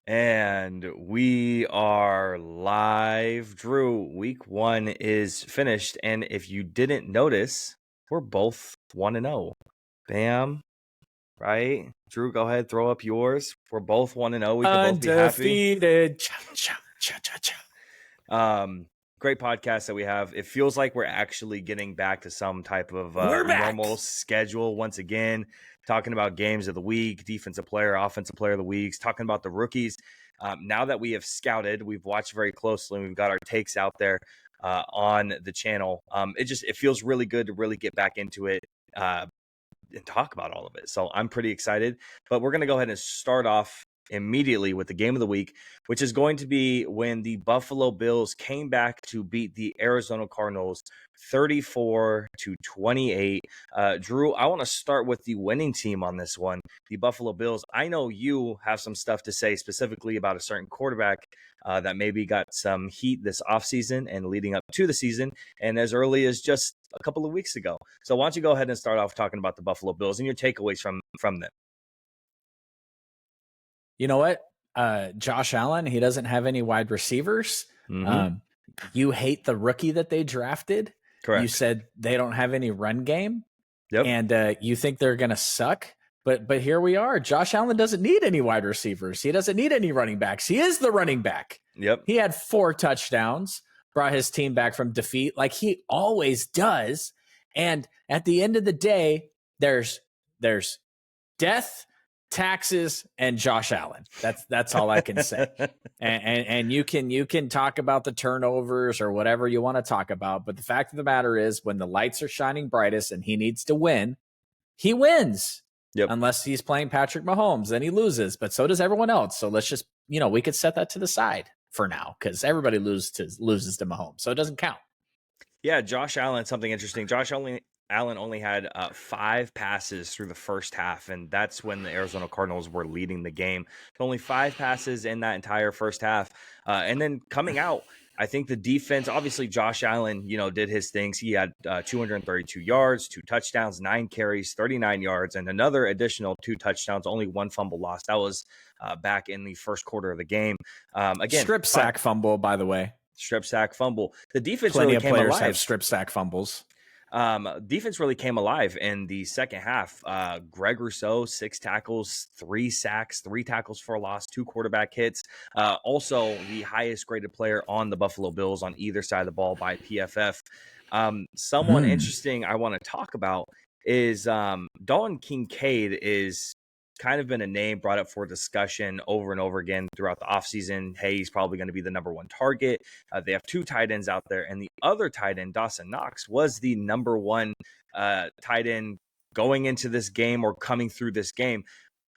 And we are live. Drew, week 1 is finished. And if you didn't notice, we're both 1-0. Bam. Right? Drew, go ahead, throw up yours. We're both 1-0. We can both be happy. Undefeated. Cha, cha, cha, cha, cha. Great podcast that we have. It feels like we're actually getting back to some type of We're back. normal schedule once again, talking about games of the week, defensive player, offensive player of the weeks, talking about the rookies. Now that we have scouted, we've watched very closely, and we've got our takes out there on the channel. It feels really good to really get back into it and talk about all of it. So I'm pretty excited, but we're going to go ahead and start off immediately with the game of the week, which is going to be when the Buffalo Bills came back to beat the Arizona Cardinals 34-28. Drew, I want to start with the winning team on this one, the Buffalo Bills. I know you have some stuff to say specifically about a certain quarterback that maybe got some heat this offseason and leading up to the season, and as early as just a couple of weeks ago. So why don't you go ahead and start off talking about the Buffalo Bills and your takeaways from them? You know what? Josh Allen, he doesn't have any wide receivers. Mm-hmm. You hate the rookie that they drafted. Correct. You said they don't have any run game. Yep. And you think they're going to suck. But here we are. Josh Allen doesn't need any wide receivers. He doesn't need any running backs. He is the running back. Yep. He had 4 touchdowns, brought his team back from defeat like he always does. And at the end of the day, there's death, taxes, and Josh Allen. That's all I can say. and you can talk about the turnovers or whatever you want to talk about, but the fact of the matter is, when the lights are shining brightest and he needs to win, he wins. Yep. Unless he's playing Patrick Mahomes, then he loses. But so does everyone else. So let's just, we could set that to the side for now, because everybody loses to Mahomes, so it doesn't count. Yeah, Josh Allen, something interesting. Allen only had 5 passes through the first half, and that's when the Arizona Cardinals were leading the game. Only 5 passes in that entire first half. And then coming out, I think the defense, obviously Josh Allen, did his things. He had 232 yards, 2 touchdowns, 9 carries, 39 yards, and another additional 2 touchdowns, only 1 fumble lost. That was back in the first quarter of the game. Again, strip sack fumble, by the way. Strip sack fumble. The defense Plenty really of came players alive. have strip sack fumbles. Defense really came alive in the second half. Greg Rousseau, 6 tackles, 3 sacks, 3 tackles for a loss, 2 quarterback hits. Also the highest graded player on the Buffalo Bills on either side of the ball by PFF. Someone interesting I want to talk about is Dalton Kincaid is kind of been a name brought up for discussion over and over again throughout the offseason. Hey, he's probably going to be the number 1 target. They have 2 tight ends out there, and the other tight end, Dawson Knox, was the number 1 tight end going into this game or coming through this game.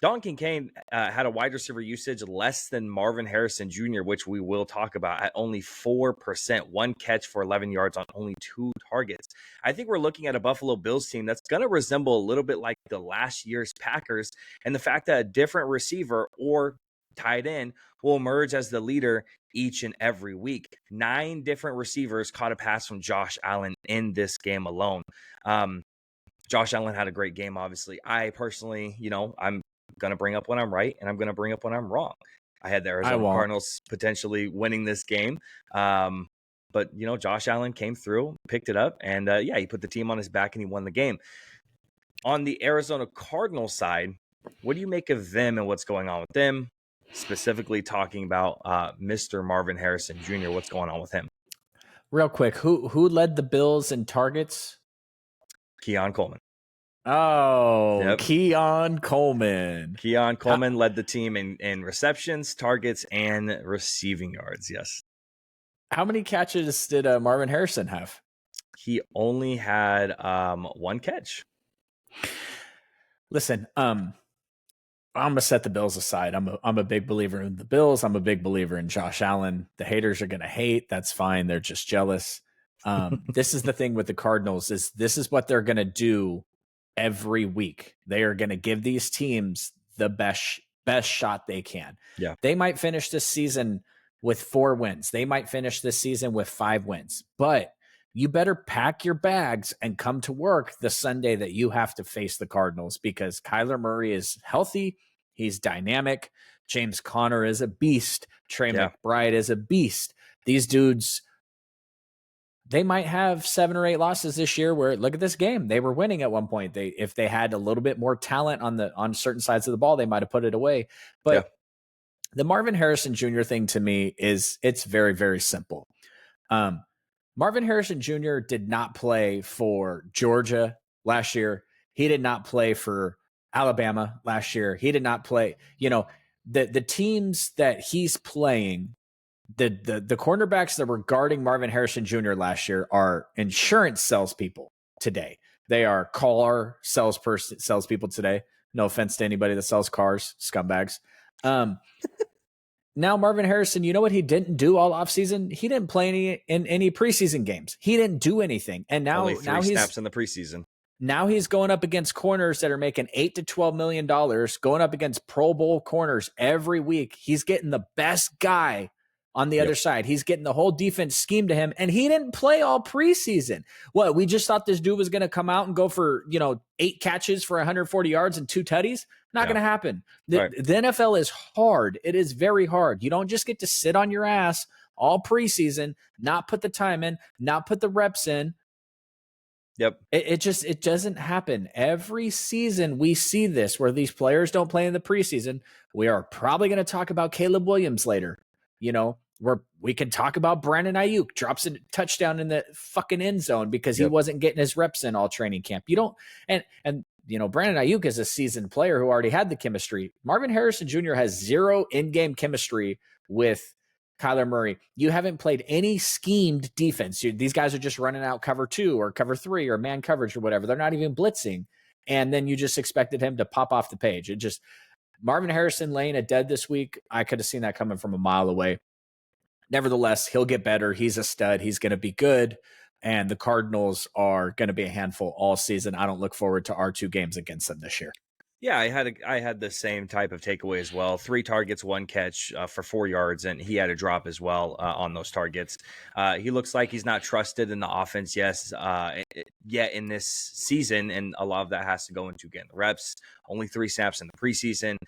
Dalton Kincaid had a wide receiver usage less than Marvin Harrison Jr., which we will talk about, at only 4%, 1 catch for 11 yards on only 2 targets. I think we're looking at a Buffalo Bills team that's going to resemble a little bit like the last year's Packers, and the fact that a different receiver or tight end will emerge as the leader each and every week. 9 different receivers caught a pass from Josh Allen in this game alone. Josh Allen had a great game, obviously. I personally, I'm going to bring up when I'm right, and I'm going to bring up when I'm wrong. I had the Arizona Cardinals potentially winning this game. But, Josh Allen came through, picked it up, and he put the team on his back and he won the game. On the Arizona Cardinals side, what do you make of them and what's going on with them? Specifically talking about Mr. Marvin Harrison Jr., what's going on with him? Real quick, who led the Bills in targets? Keon Coleman. Oh, yep. Keon Coleman. Keon Coleman led the team in receptions, targets, and receiving yards. Yes. How many catches did Marvin Harrison have? He only had 1 catch. Listen, I'm gonna set the Bills aside. I'm a big believer in the Bills. I'm a big believer in Josh Allen. The haters are gonna hate. That's fine. They're just jealous. This is the thing with the Cardinals, this is what they're gonna do every week. They are gonna give these teams the best shot they can. Yeah. They might finish this season with 4 wins. They might finish this season with 5 wins. But you better pack your bags and come to work the Sunday that you have to face the Cardinals, because Kyler Murray is healthy. He's dynamic. James Conner is a beast. Trey Yeah. McBride is a beast. These dudes, they might have 7 or 8 losses this year where, look at this game, they were winning at one point. If they had a little bit more talent on certain sides of the ball, they might have put it away. But the Marvin Harrison Jr. thing to me it's very, very simple. Marvin Harrison Jr. did not play for Georgia last year. He did not play for Alabama last year. He did not play, the teams that he's playing, the cornerbacks that were guarding Marvin Harrison Jr. last year are insurance salespeople today. They are car salespeople today. No offense to anybody that sells cars, scumbags. Now Marvin Harrison, you know what he didn't do all offseason? He didn't play any preseason games. He didn't do anything. And now, only 3 snaps in the preseason. Now he's going up against corners that are making $8 to $12 million, going up against Pro Bowl corners every week. He's getting the best guy on the other side. He's getting the whole defense schemed to him, and he didn't play all preseason. What, we just thought this dude was going to come out and go for, 8 catches for 140 yards and 2 tutties? Not going to happen. The NFL is hard. It is very hard. You don't just get to sit on your ass all preseason, not put the time in, not put the reps in. Yep. It doesn't happen. Every season we see this where these players don't play in the preseason. We are probably going to talk about Caleb Williams later. Where we can talk about Brandon Ayuk drops a touchdown in the fucking end zone because he wasn't getting his reps in all training camp. You don't, and Brandon Ayuk is a seasoned player who already had the chemistry. Marvin Harrison Jr. has 0 in-game chemistry with Kyler Murray. You haven't played any schemed defense. These guys are just running out cover 2 or cover 3 or man coverage or whatever. They're not even blitzing. And then you just expected him to pop off the page. Marvin Harrison laying a dead this week. I could have seen that coming from a mile away. Nevertheless, he'll get better. He's a stud. He's going to be good. And the Cardinals are going to be a handful all season. I don't look forward to our 2 games against them this year. Yeah, I had the same type of takeaway as well. 3 targets, 1 catch for 4 yards, and he had a drop as well on those targets. He looks like he's not trusted in the offense yet in this season, and a lot of that has to go into getting the reps. Only 3 snaps in the preseason.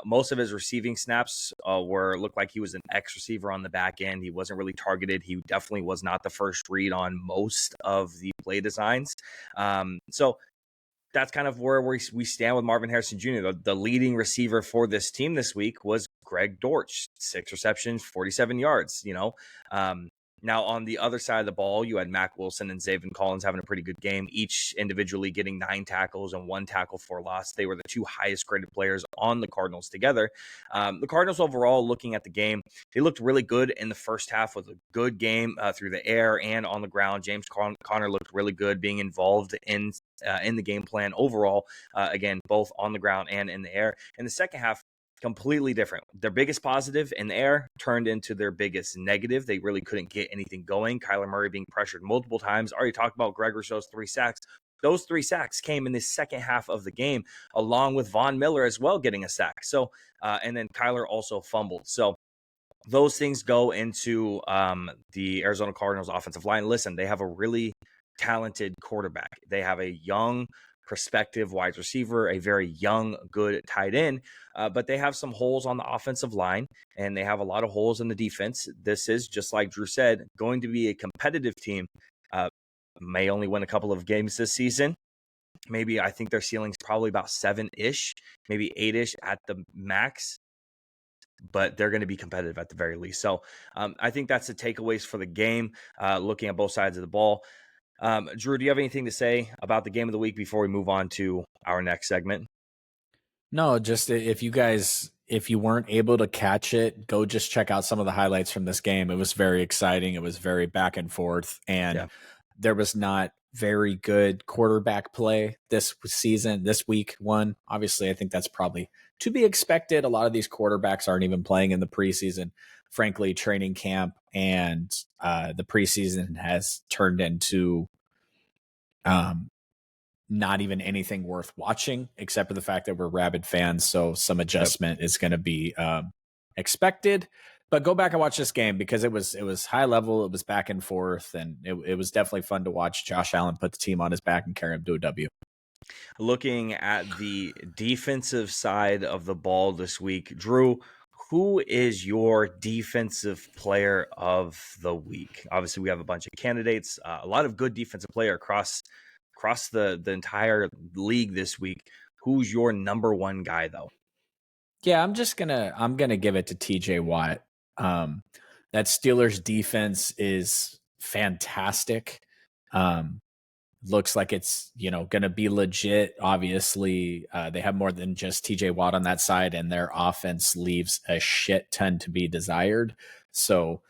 Most of his receiving snaps looked like he was an X receiver on the back end. He wasn't really targeted. He definitely was not the first read on most of the play designs. So that's kind of where we stand with Marvin Harrison Jr. The leading receiver for this team this week was Greg Dortch, 6 receptions, 47 yards, Now, on the other side of the ball, you had Mack Wilson and Zaven Collins having a pretty good game, each individually getting 9 tackles and 1 tackle for loss. They were the 2 highest graded players on the Cardinals together. The Cardinals overall, looking at the game, they looked really good in the first half with a good game through the air and on the ground. James Conner looked really good being involved in the game plan overall, again, both on the ground and in the air. In the second half, completely different. Their biggest positive in the air turned into their biggest negative. They really couldn't get anything going. Kyler Murray being pressured multiple times. Already talked about Greg Rousseau's 3 sacks. Those 3 sacks came in the second half of the game, along with Von Miller as well getting a sack. So, and then Kyler also fumbled. So those things go into the Arizona Cardinals offensive line. Listen, they have a really talented quarterback. They have a young prospective wide receiver, a very young, good tight end, but they have some holes on the offensive line, and they have a lot of holes in the defense. This is, just like Drew said, going to be a competitive team. May only win a couple of games this season. Maybe I think their ceiling's probably about 7-ish, maybe 8-ish at the max, but they're going to be competitive at the very least. So I think that's the takeaways for the game, looking at both sides of the ball. Drew, do you have anything to say about the game of the week before we move on to our next segment? No, just if you weren't able to catch it, go just check out some of the highlights from this game. It was very exciting. It was very back and forth, and there was not very good quarterback play this week one. Obviously, I think that's probably to be expected. A lot of these quarterbacks aren't even playing in the preseason. Frankly, training camp and the preseason has turned into not even anything worth watching, except for the fact that we're rabid fans. So some adjustment is going to be expected. But go back and watch this game because it was high level. It was back and forth, and it was definitely fun to watch Josh Allen put the team on his back and carry him to a W. Looking at the defensive side of the ball this week, Drew, who is your defensive player of the week? Obviously, we have a bunch of candidates, a lot of good defensive player across the entire league this week. Who's your number one guy, though? Yeah, I'm gonna give it to TJ Watt. That Steelers defense is fantastic. Um, Looks like it's going to be legit. Obviously, they have more than just TJ Watt on that side, and their offense leaves a shit ton to be desired. So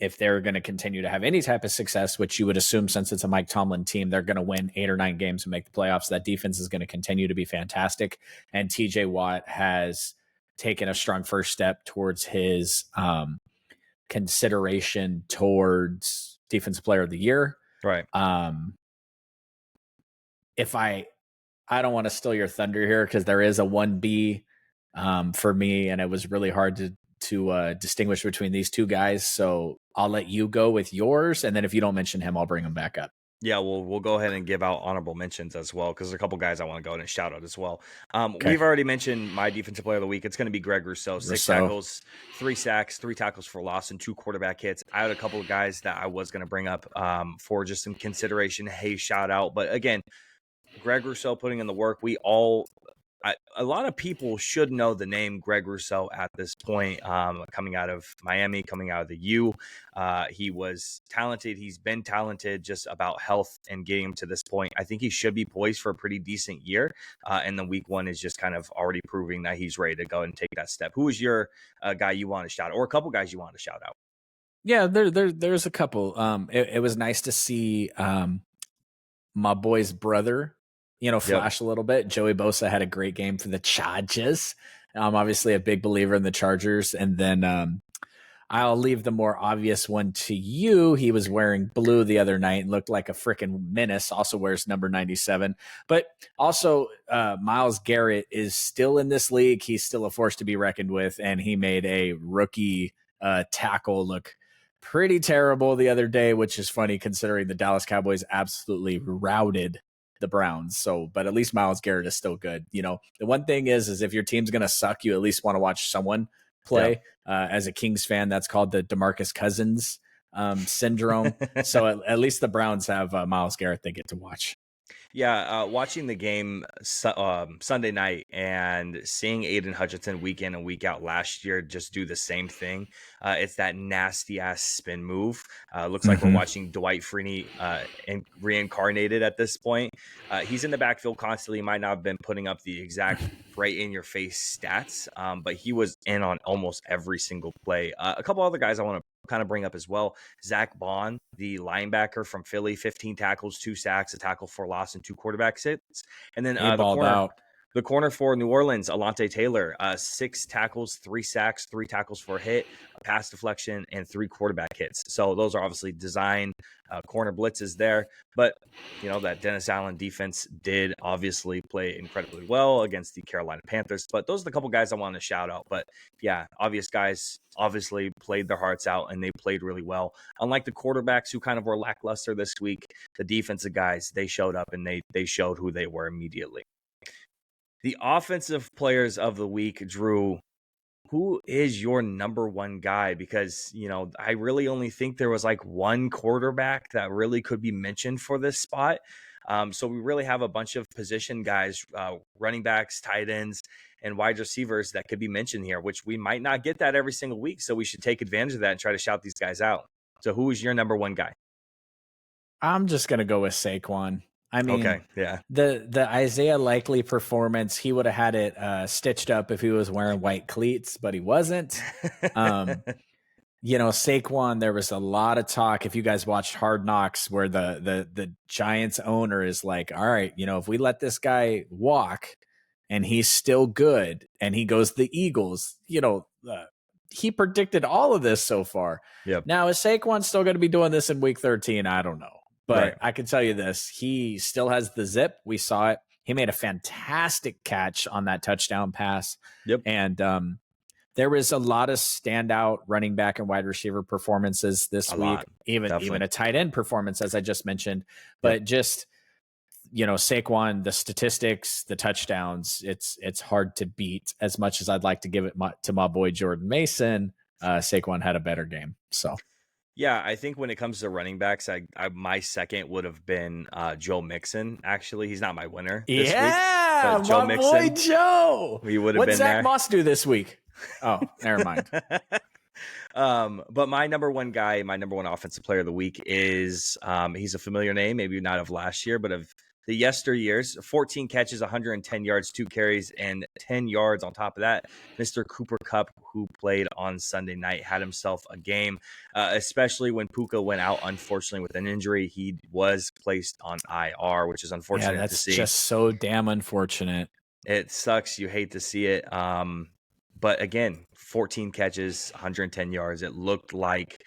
if they're going to continue to have any type of success, which you would assume since it's a Mike Tomlin team, they're going to win 8 or 9 games and make the playoffs. That defense is going to continue to be fantastic, and TJ Watt has taken a strong first step towards his consideration towards Defensive Player of the Year. Right. If I don't want to steal your thunder here because there is a 1B for me, and it was really hard to distinguish between these two guys. So I'll let you go with yours, and then if you don't mention him, I'll bring him back up. Yeah, we'll go ahead and give out honorable mentions as well, because there's a couple guys I want to go ahead and shout out as well. Okay. We've already mentioned my defensive player of the week. It's going to be Greg Rousseau. 6 tackles, 3 sacks, 3 tackles for loss, and 2 quarterback hits. I had a couple of guys that I was going to bring up for just some consideration. Hey, shout out. But again, Greg Rousseau putting in the work. A lot of people should know the name Greg Rousseau at this point, coming out of Miami, coming out of the U. He was talented. He's been talented, just about health and getting him to this point. I think he should be poised for a pretty decent year. And then week 1 is just kind of already proving that he's ready to go and take that step. Who is your guy you want to shout out, or a couple guys you want to shout out? Yeah, there's a couple. It was nice to see my boy's brother, flash a little bit. Joey Bosa had a great game for the Chargers. I'm obviously a big believer in the Chargers. And then I'll leave the more obvious one to you. He was wearing blue the other night and looked like a freaking menace. Also wears number 97. But also Myles Garrett is still in this league. He's still a force to be reckoned with. And he made a rookie tackle look pretty terrible the other day, which is funny considering the Dallas Cowboys absolutely routed the Browns. So, but at least Myles Garrett is still good. The one thing is if your team's going to suck, you at least want to watch someone play. Yeah. As a Kings fan, that's called the DeMarcus Cousins syndrome. So at least the Browns have Myles Garrett they get to watch. Yeah, watching the game Sunday night and seeing Aiden Hutchinson week in and week out last year just do the same thing. It's that nasty ass spin move. Looks like we're watching Dwight Freeney reincarnated at this point. He's in the backfield constantly. Might not have been putting up the exact right in your face stats, but he was in on almost every single play. A couple other guys I want to kind of bring up as well. Zach Bond, the linebacker from Philly, 15 tackles, 2 sacks, a tackle for loss, and 2 quarterback hits. And then the corner for New Orleans, Alontae Taylor, 6 tackles, 3 sacks, 3 tackles for a hit, a pass deflection, and 3 quarterback hits. So those are obviously designed corner blitzes there. But, that Dennis Allen defense did obviously play incredibly well against the Carolina Panthers. But those are the couple guys I want to shout out. But, yeah, obvious guys obviously played their hearts out, and they played really well. Unlike the quarterbacks who kind of were lackluster this week, the defensive guys, they showed up, and they showed who they were immediately. The offensive players of the week, Drew, who is your number one guy? Because, I really only think there was like one quarterback that really could be mentioned for this spot. So we really have a bunch of position guys, running backs, tight ends, and wide receivers that could be mentioned here, which we might not get that every single week. So we should take advantage of that and try to shout these guys out. So who is your number one guy? I'm just going to go with Saquon. I mean, okay, yeah. The Isaiah Likely performance, he would have had it stitched up if he was wearing white cleats, but he wasn't. Saquon, there was a lot of talk. If you guys watched Hard Knocks, where the Giants owner is like, all right, if we let this guy walk and he's still good and he goes to the Eagles, he predicted all of this so far. Yep. Now, is Saquon still going to be doing this in week 13? I don't know. But right. I can tell you this, he still has the zip. We saw it. He made a fantastic catch on that touchdown pass. Yep. And there was a lot of standout running back and wide receiver performances this week, even a tight end performance, as I just mentioned. But just Saquon, the statistics, the touchdowns, it's hard to beat. As much as I'd like to give it to my boy Jordan Mason, Saquon had a better game. So Yeah, I think when it comes to running backs, my second would have been Joe Mixon. Actually, he's not my winner this week, yeah, but Joe my Mixon, boy Joe. he would have What been Zach there. Moss do this week? Oh, never mind. But my number one guy, my number one offensive player of the week is he's a familiar name, maybe not of last year, but of the yesteryears. 14 catches, 110 yards, 2 carries, and 10 yards on top of that. Mr. Cooper Kupp, who played on Sunday night, had himself a game, especially when Puka went out, unfortunately, with an injury. He was placed on IR, which is unfortunate to see. That's just so damn unfortunate. It sucks. You hate to see it. But again, 14 catches, 110 yards. It looked like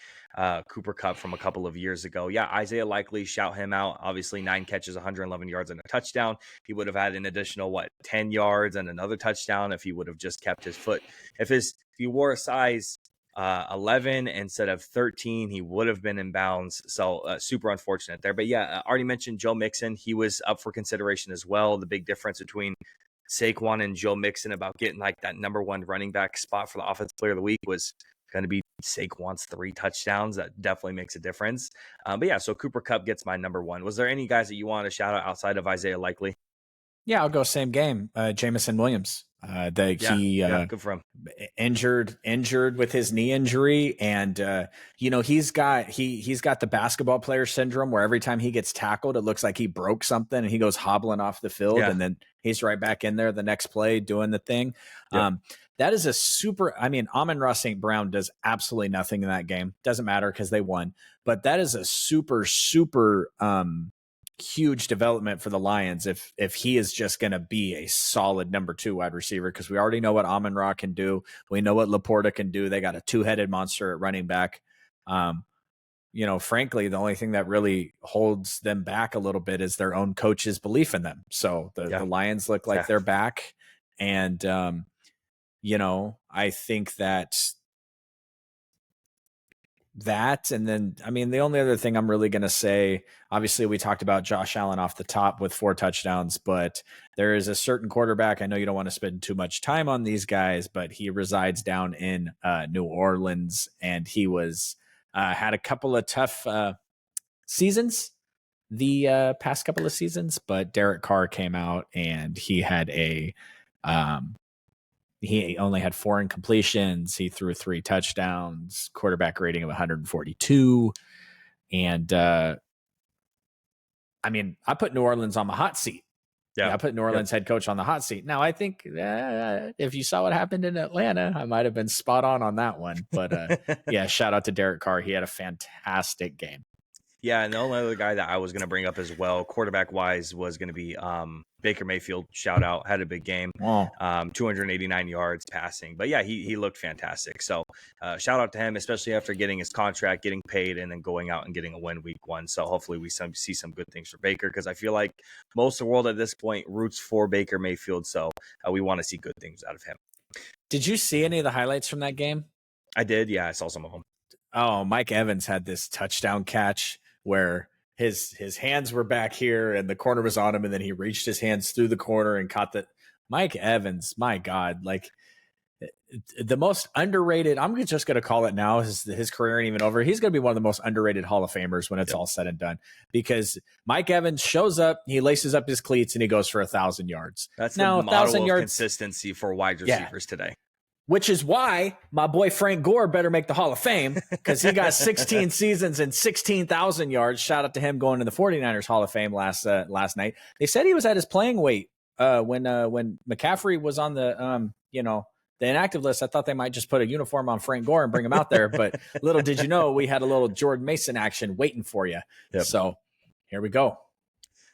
Cooper Kupp from a couple of years ago. Yeah, Isaiah Likely, shout him out. Obviously, 9 catches, 111 yards, and a touchdown. He would have had an additional, 10 yards and another touchdown if he would have just kept his foot. If he wore a size 11 instead of 13, he would have been in bounds. So super unfortunate there. But yeah, I already mentioned Joe Mixon. He was up for consideration as well. The big difference between Saquon and Joe Mixon about getting like that number one running back spot for the offensive player of the week was going to be Saquon's 3 touchdowns. That definitely makes a difference. But yeah, so Cooper Kupp gets my number one. Was there any guys that you want to shout out outside of Isaiah Likely? Yeah, I'll go same game. Jamison Williams. Good for him. Injured with his knee injury, and he's got the basketball player syndrome where every time he gets tackled, it looks like he broke something and he goes hobbling off the field, and then he's right back in there the next play doing the thing. Yep. That is a super. I mean, Amon-Ra St. Brown does absolutely nothing in that game. Doesn't matter because they won, but that is a super huge development for the Lions if he is just going to be a solid number 2 wide receiver, because we already know what Amon-Ra can do. We know what Laporta can do. They got a 2-headed monster at running back. Frankly, the only thing that really holds them back a little bit is their own coach's belief in them. So the Lions look like they're back. And, I think that, and then, I mean, the only other thing I'm really going to say, obviously we talked about Josh Allen off the top with 4 touchdowns, but there is a certain quarterback. I know you don't want to spend too much time on these guys, but he resides down in New Orleans, and he was had a couple of tough seasons the past couple of seasons, but Derek Carr came out and he had he only had 4 incompletions. He threw 3 touchdowns, quarterback rating of 142. And I put New Orleans on the hot seat. Yeah, I put New Orleans head coach on the hot seat. Now, I think if you saw what happened in Atlanta, I might have been spot on that one. But shout out to Derek Carr. He had a fantastic game. Yeah, and the only other guy that I was going to bring up as well, quarterback-wise, was going to be Baker Mayfield. Shout out, had a big game, 289 yards passing. But yeah, he looked fantastic. So shout out to him, especially after getting his contract, getting paid, and then going out and getting a win week 1. So hopefully we see some good things for Baker, because I feel like most of the world at this point roots for Baker Mayfield. So we want to see good things out of him. Did you see any of the highlights from that game? I did. Yeah, I saw some of them. Oh, Mike Evans had this touchdown catch where his hands were back here and the corner was on him, and then he reached his hands through the corner and caught the Mike Evans. My God, like the most underrated. I'm just going to call it now. His career ain't even over. He's going to be one of the most underrated Hall of Famers when it's all said and done, because Mike Evans shows up, he laces up his cleats, and he goes for 1,000 yards. That's now, the model of consistency for wide receivers today. Which is why my boy Frank Gore better make the Hall of Fame, because he got 16 seasons and 16,000 yards. Shout out to him going to the 49ers Hall of Fame last night. They said he was at his playing weight when McCaffrey was on the inactive list. I thought they might just put a uniform on Frank Gore and bring him out there. But little did you know, we had a little Jordan Mason action waiting for you. Yep. So here we go.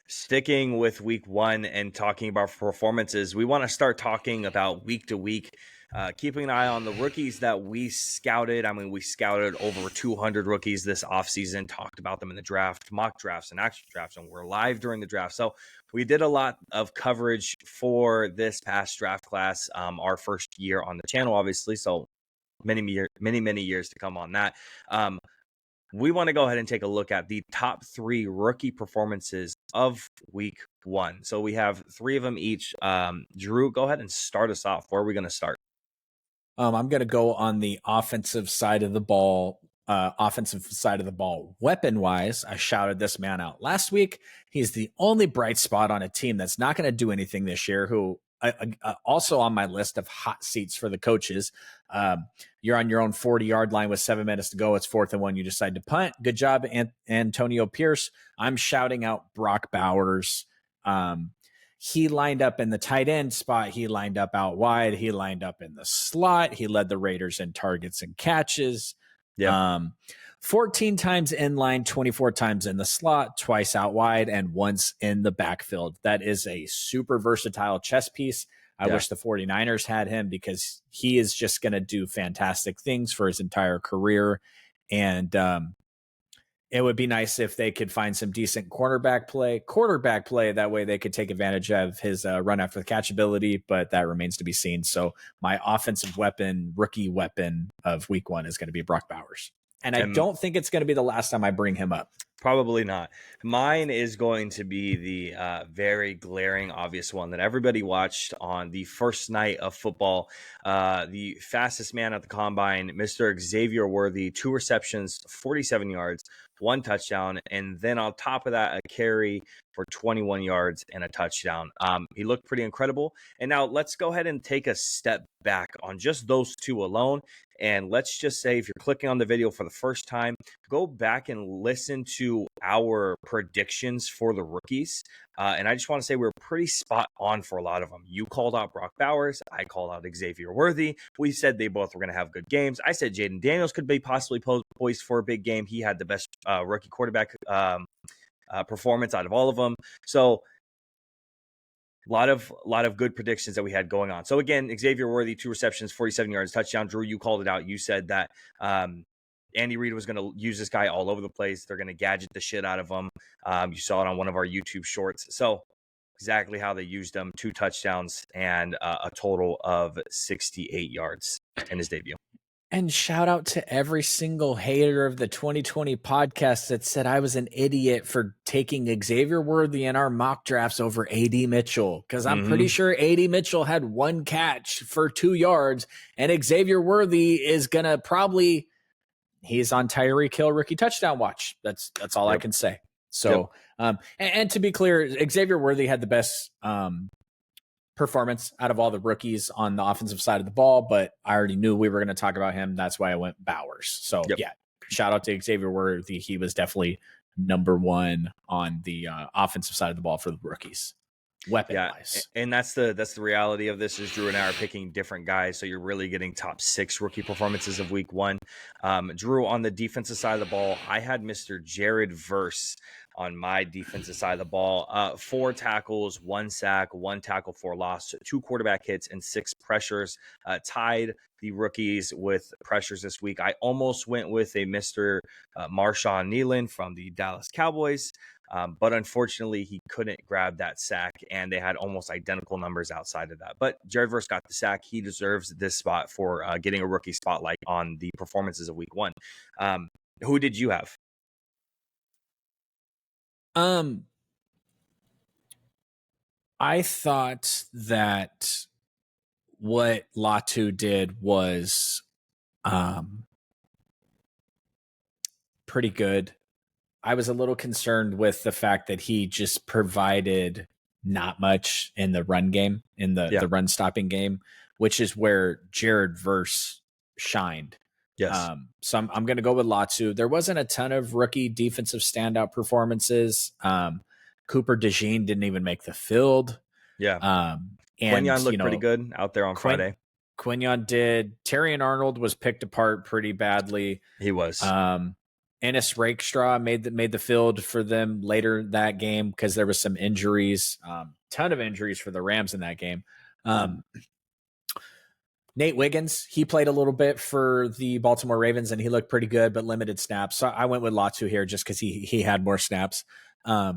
Sticking with week 1 and talking about performances, we want to start talking about week to week. Keeping an eye on the rookies that we scouted. I mean, we scouted over 200 rookies this offseason, talked about them in the draft, mock drafts, and actual drafts, and we're live during the draft. So we did a lot of coverage for this past draft class, our first year on the channel, obviously. So many years to come on that. we want to go ahead and take a look at the top 3 rookie performances of week 1. So we have 3 of them each. Drew, go ahead and start us off. Where are we going to start? I'm going to go on the offensive side of the ball. Weapon wise, I shouted this man out last week. He's the only bright spot on a team that's not going to do anything this year, who also on my list of hot seats for the coaches. You're on your own 40-yard line with 7 minutes to go. It's 4th and 1. You decide to punt. Good job, Antonio Pierce. I'm shouting out Brock Bowers. He lined up in the tight end spot. He lined up out wide. He lined up in the slot. He led the Raiders in targets and catches. Yeah. 14 times in line, 24 times in the slot, twice out wide, and once in the backfield. That is a super versatile chess piece. I wish the 49ers had him, because he is just going to do fantastic things for his entire career. And it would be nice if they could find some decent quarterback play. That way they could take advantage of his run after the catch ability, but that remains to be seen. So my offensive weapon, rookie weapon of week 1 is going to be Brock Bowers. And I don't think it's going to be the last time I bring him up. Probably not. Mine is going to be the very glaring, obvious one that everybody watched on the first night of football. The fastest man at the combine, Mr. Xavier Worthy, 2 receptions, 47 yards, 1 touchdown, and then on top of that, a carry for 21 yards and a touchdown. He looked pretty incredible. And now let's go ahead and take a step back on just those 2 alone. And let's just say, if you're clicking on the video for the first time, go back and listen to our predictions for the rookies. And I just want to say we're pretty spot on for a lot of them. You called out Brock Bowers. I called out Xavier Worthy. We said they both were going to have good games. I said Jaden Daniels could be possibly poised for a big game. He had the best rookie quarterback performance out of all of them. So a lot of good predictions that we had going on. So again, Xavier Worthy, 2 receptions, 47 yards, touchdown. Drew, you called it out. You said that Andy Reid was going to use this guy all over the place. They're going to gadget the shit out of him. You saw it on one of our YouTube shorts. So exactly how they used him: 2 touchdowns and a total of 68 yards in his debut. And shout out to every single hater of the 2020 podcast that said I was an idiot for taking Xavier Worthy in our mock drafts over AD Mitchell. Because I'm pretty sure AD Mitchell had 1 catch for 2 yards, and Xavier Worthy is going to probably, he's on Tyreek Hill rookie touchdown watch. That's all I can say. So, and to be clear, Xavier Worthy had the best performance out of all the rookies on the offensive side of the ball, but I already knew we were going to talk about him. That's why I went Bowers. So shout out to Xavier Worthy. He was definitely number 1 on the offensive side of the ball for the rookies. Weapon wise. And that's the reality of this, is Drew and I are picking different guys. So you're really getting top 6 rookie performances of week 1. Drew, on the defensive side of the ball, I had Mr. Jared Verse on my defensive side of the ball. 4 tackles, 1 sack, 1 tackle for loss, 2 quarterback hits, and 6 pressures. Tied the rookies with pressures this week. I almost went with a Mr. Marshawn Nealon from the Dallas Cowboys, but unfortunately he couldn't grab that sack, and they had almost identical numbers outside of that. But Jared Verse got the sack. He deserves this spot for getting a rookie spotlight on the performances of week 1. Who did you have? I thought that what Latu did was pretty good. I was a little concerned with the fact that he just provided not much in the run game, in the run stopping game, which is where Jared Verse shined. Yes. So I'm going to go with Latu. There wasn't a ton of rookie defensive standout performances. Cooper DeJean didn't even make the field. Yeah. And Quinyon looked pretty good out there on Friday. Quinyon did. Terrion Arnold was picked apart pretty badly. He was. Ennis Rakestraw made the field for them later that game because there was some injuries. Ton of injuries for the Rams in that game. Nate Wiggins, he played a little bit for the Baltimore Ravens and he looked pretty good, but limited snaps. So I went with Latu here just because he had more snaps. I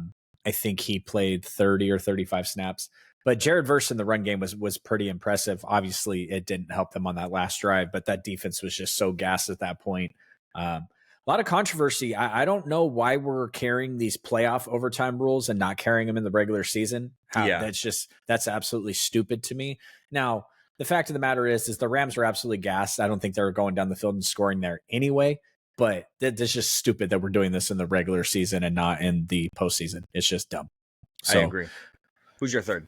think he played 30 or 35 snaps. But Jared Verse in the run game was pretty impressive. Obviously, it didn't help them on that last drive, but that defense was just so gassed at that point. A lot of controversy. I don't know why we're carrying these playoff overtime rules and not carrying them in the regular season. Yeah. That's absolutely stupid to me. Now, the fact of the matter is the Rams are absolutely gassed. I don't think they're going down the field and scoring there anyway. But that's just stupid that we're doing this in the regular season and not in the postseason. It's just dumb. I agree. Who's your third?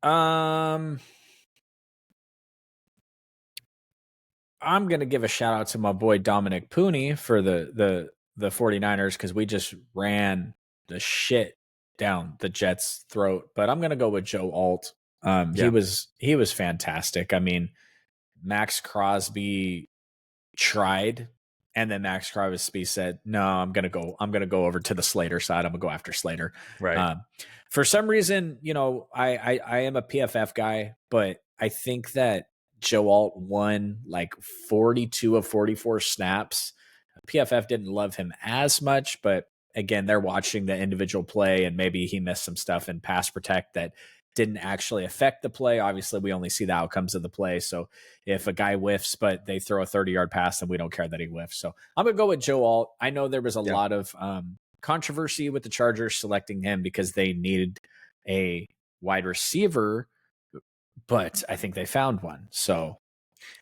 I'm going to give a shout out to my boy Dominic Pooney for the 49ers because we just ran the shit down the Jets' throat. But I'm going to go with Joe Alt. He was fantastic. I mean, Max Crosby tried, and then Max Crosby said, "No, I'm gonna go over to the Slater side. I'm gonna go after Slater." Right. For some reason, I am a PFF guy, but I think that Joe Alt won like 42 of 44 snaps. PFF didn't love him as much, but again, they're watching the individual play, and maybe he missed some stuff in pass protect that didn't actually affect the play. Obviously, we only see the outcomes of the play. So if a guy whiffs, but they throw a 30-yard pass, then we don't care that he whiffs. So I'm going to go with Joe Alt. I know there was a lot of controversy with the Chargers selecting him because they needed a wide receiver, but I think they found one. So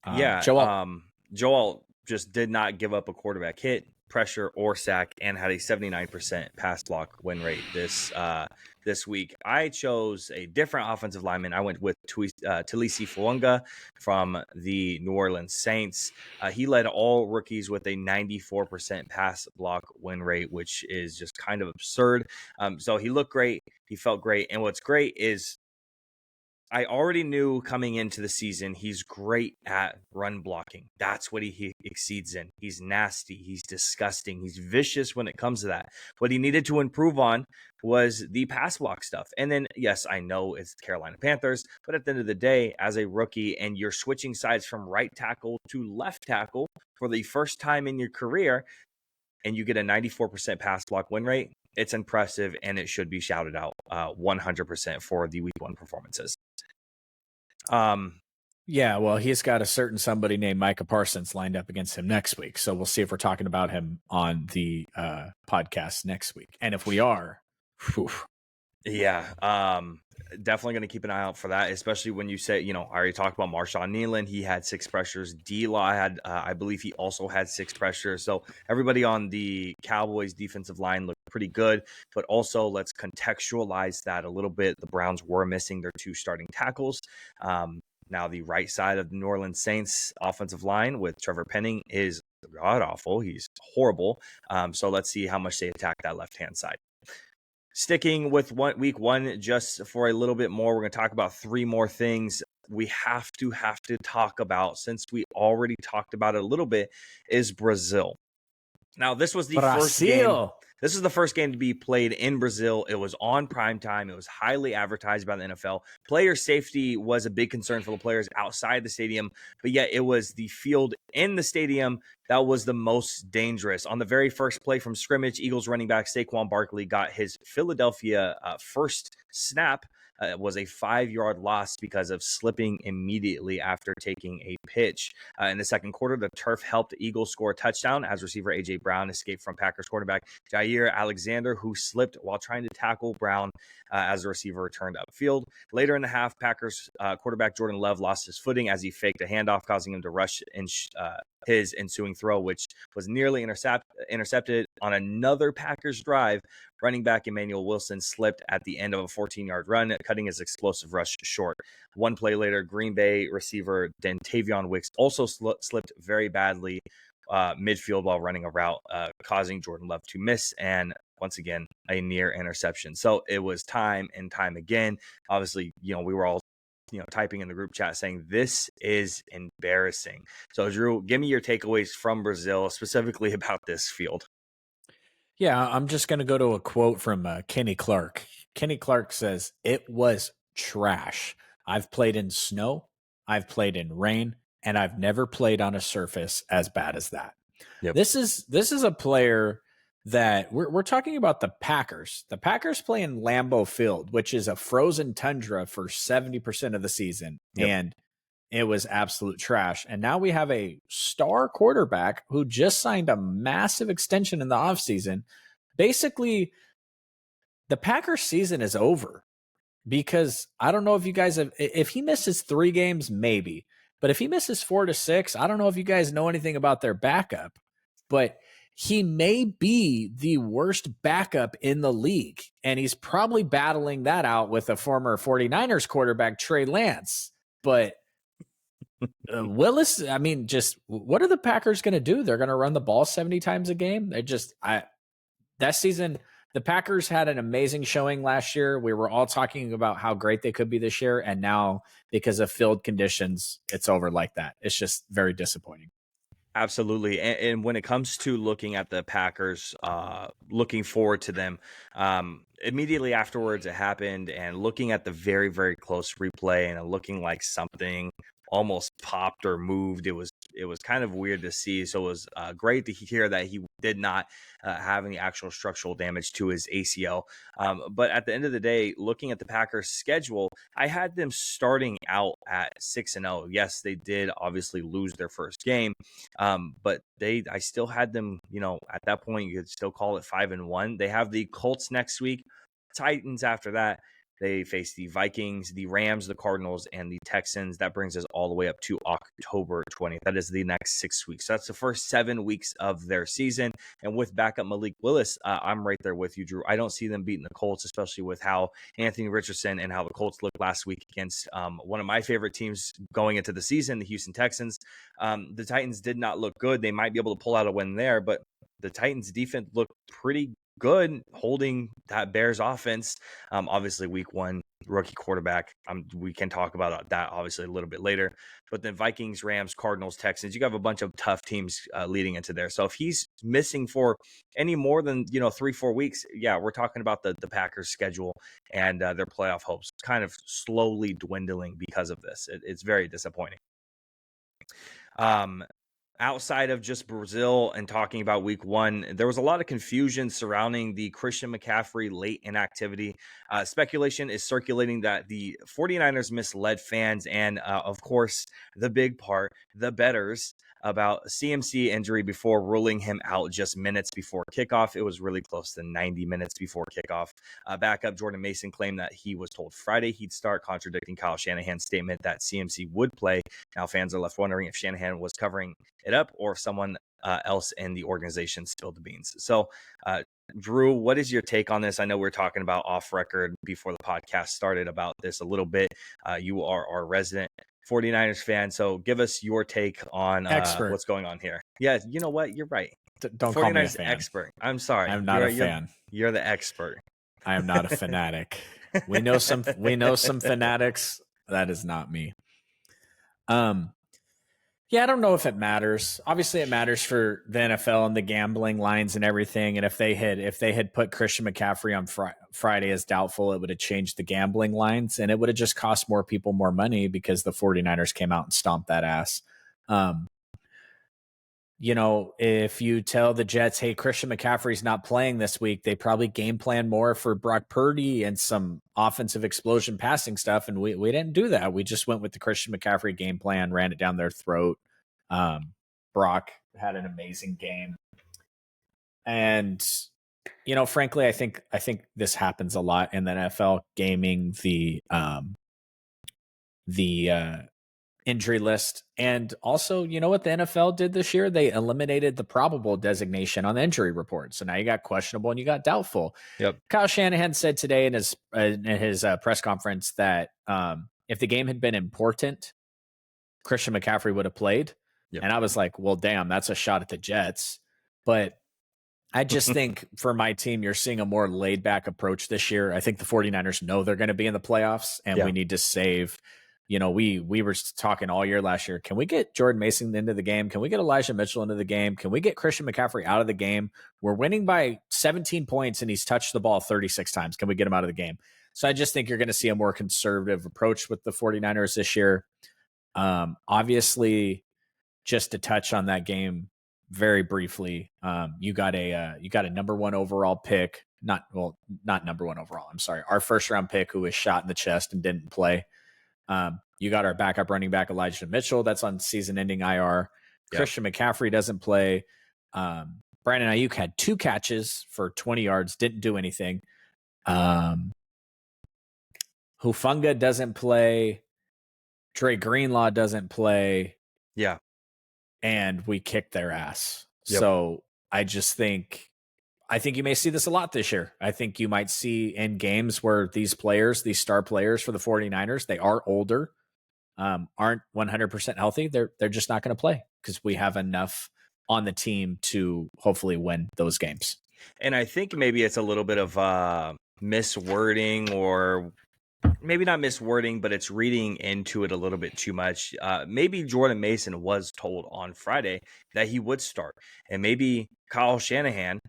Joe Alt just did not give up a quarterback hit, pressure, or sack, and had a 79% pass block win rate this week. I chose a different offensive lineman. I went with Talisi Fuanga from the New Orleans Saints. He led all rookies with a 94% pass block win rate, which is just kind of absurd. So he looked great. He felt great. And what's great is I already knew coming into the season, he's great at run blocking. That's what he exceeds in. He's nasty. He's disgusting. He's vicious when it comes to that. What he needed to improve on was the pass block stuff. And then, yes, I know it's the Carolina Panthers, but at the end of the day, as a rookie and you're switching sides from right tackle to left tackle for the first time in your career, and you get a 94% pass block win rate, it's impressive, and it should be shouted out 100% for the week 1 performances. Yeah, well, he's got a certain somebody named Micah Parsons lined up against him next week. So we'll see if we're talking about him on the podcast next week. And if we are, definitely going to keep an eye out for that, especially when you say, I already talked about Marshawn Nealon. He had 6 pressures. D-Law had, I believe he also had 6 pressures. So everybody on the Cowboys defensive line looked pretty good, but also let's contextualize that a little bit. The Browns were missing their 2 starting tackles. Now the right side of the New Orleans Saints offensive line with Trevor Penning is god-awful. He's horrible. So let's see how much they attack that left-hand side. Sticking with week 1, just for a little bit more, we're going to talk about 3 more things we have to talk about, since we already talked about it a little bit, is Brazil. Now, this was the first game. This is the first game to be played in Brazil. It was on primetime. It was highly advertised by the NFL. Player safety was a big concern for the players outside the stadium, but yet it was the field in the stadium that was the most dangerous. On the very first play from scrimmage, Eagles running back Saquon Barkley got his Philadelphia first snap. It was a 5-yard loss because of slipping immediately after taking a pitch. In the second quarter, the turf helped the Eagles score a touchdown as receiver A.J. Brown escaped from Packers quarterback Jair Alexander, who slipped while trying to tackle Brown as the receiver returned upfield. Later in the half, Packers quarterback Jordan Love lost his footing as he faked a handoff, causing him to rush his ensuing throw, which was nearly intercepted on another Packers drive. Running back Emmanuel Wilson slipped at the end of a 14-yard run, cutting his explosive rush short. One play later, Green Bay receiver Dentavion Wicks also slipped very badly midfield while running a route, causing Jordan Love to miss, and once again, a near interception. So it was time and time again. Obviously, we were all typing in the group chat saying this is embarrassing. So Drew, give me your takeaways from Brazil, specifically about this field. Yeah, I'm just going to go to a quote from Kenny Clark. Kenny Clark says, "It was trash. I've played in snow, I've played in rain, and I've never played on a surface as bad as that." Yep. This is a player that we're talking about the Packers. The Packers play in Lambeau Field, which is a frozen tundra for 70% of the season. Yep. And it was absolute trash. And now we have a star quarterback who just signed a massive extension in the offseason. Basically, the Packers season is over because I don't know if you guys have, if he misses 3 games, maybe. But if he misses 4 to 6, I don't know if you guys know anything about their backup, but he may be the worst backup in the league. And he's probably battling that out with a former 49ers quarterback, Trey Lance. But Willis, I mean, just what are the Packers going to do? They're going to run the ball 70 times a game. That season, the Packers had an amazing showing last year. We were all talking about how great they could be this year. And now, because of field conditions, it's over like that. It's just very disappointing. Absolutely. And when it comes to looking at the Packers, looking forward to them, immediately afterwards it happened, and looking at the very, very close replay, and it looking like something almost popped or moved. It was kind of weird to see. So it was great to hear that he did not have any actual structural damage to his ACL. But at the end of the day, looking at the Packers schedule, I had them starting out at 6-0. Yes, they did obviously lose their first game. But I still had them, at that point, you could still call it 5-1. They have the Colts next week, Titans after that. They face the Vikings, the Rams, the Cardinals, and the Texans. That brings us all the way up to October 20th. That is the next 6 weeks. So that's the first 7 weeks of their season. And with backup Malik Willis, I'm right there with you, Drew. I don't see them beating the Colts, especially with how Anthony Richardson and how the Colts looked last week against one of my favorite teams going into the season, the Houston Texans. The Titans did not look good. They might be able to pull out a win there, but the Titans defense looked pretty good holding that Bears offense. Obviously week 1 rookie quarterback. We can talk about that obviously a little bit later, but then Vikings, Rams, Cardinals, Texans, you have a bunch of tough teams leading into there. So if he's missing for any more than 3-4 weeks, yeah, we're talking about the Packers schedule and their playoff hopes kind of slowly dwindling because of this. It's very disappointing. Outside of just Brazil and talking about week 1, there was a lot of confusion surrounding the Christian McCaffrey late inactivity. Speculation is circulating that the 49ers misled fans and, of course, the big part, the bettors, about CMC injury before ruling him out just minutes before kickoff. It was really close to 90 minutes before kickoff. Backup Jordan Mason claimed that he was told Friday he'd start, contradicting Kyle Shanahan's statement that CMC would play. Now fans are left wondering if Shanahan was covering it up or if someone else in the organization spilled the beans. So, Drew, what is your take on this? I know we're talking about off record before the podcast started about this a little bit. You are our resident 49ers fan, so give us your take on what's going on here. Yeah, you know what? You're right. Don't call me a fan. Expert. I'm sorry. I'm not a fan. You're the expert. I am not a fanatic. We know some fanatics. That is not me. Yeah, I don't know if it matters. Obviously, it matters for the NFL and the gambling lines and everything. And if they had put Christian McCaffrey on Friday as doubtful, it would have changed the gambling lines, and it would have just cost more people more money because the 49ers came out and stomped that ass. If you tell the Jets, hey, Christian McCaffrey's not playing this week, they probably game plan more for Brock Purdy and some offensive explosion passing stuff. And we didn't do that. We just went with the Christian McCaffrey game plan, ran it down their throat. Brock had an amazing game. And, frankly, I think this happens a lot in the NFL, gaming the injury list. And also, you know what the NFL did this year? They eliminated the probable designation on the injury report. So now you got questionable and you got doubtful. Yep. Kyle Shanahan said today in his press conference that if the game had been important, Christian McCaffrey would have played. Yep. And I was like, well, damn, that's a shot at the Jets. But I just think for my team, you're seeing a more laid back approach this year. I think the 49ers know they're going to be in the playoffs, and we need to save. We were talking all year last year. Can we get Jordan Mason into the game? Can we get Elijah Mitchell into the game? Can we get Christian McCaffrey out of the game? We're winning by 17 points and he's touched the ball 36 times. Can we get him out of the game? So I just think you're going to see a more conservative approach with the 49ers this year. Obviously, just to touch on that game very briefly, you got a number 1 overall pick. Not number 1 overall. I'm sorry. Our first round pick who was shot in the chest and didn't play. You got our backup running back, Elijah Mitchell, that's on season-ending IR. Christian McCaffrey doesn't play. Brandon Ayuk had 2 catches for 20 yards, didn't do anything. Hufanga doesn't play. Dre Greenlaw doesn't play. Yeah. And we kicked their ass. Yep. So I think you may see this a lot this year. I think you might see in games where these star players for the 49ers, they are older, aren't 100% healthy. They're just not going to play because we have enough on the team to hopefully win those games. And I think maybe it's a little bit of miswording, or maybe not miswording, but it's reading into it a little bit too much. Maybe Jordan Mason was told on Friday that he would start, and maybe Kyle Shanahan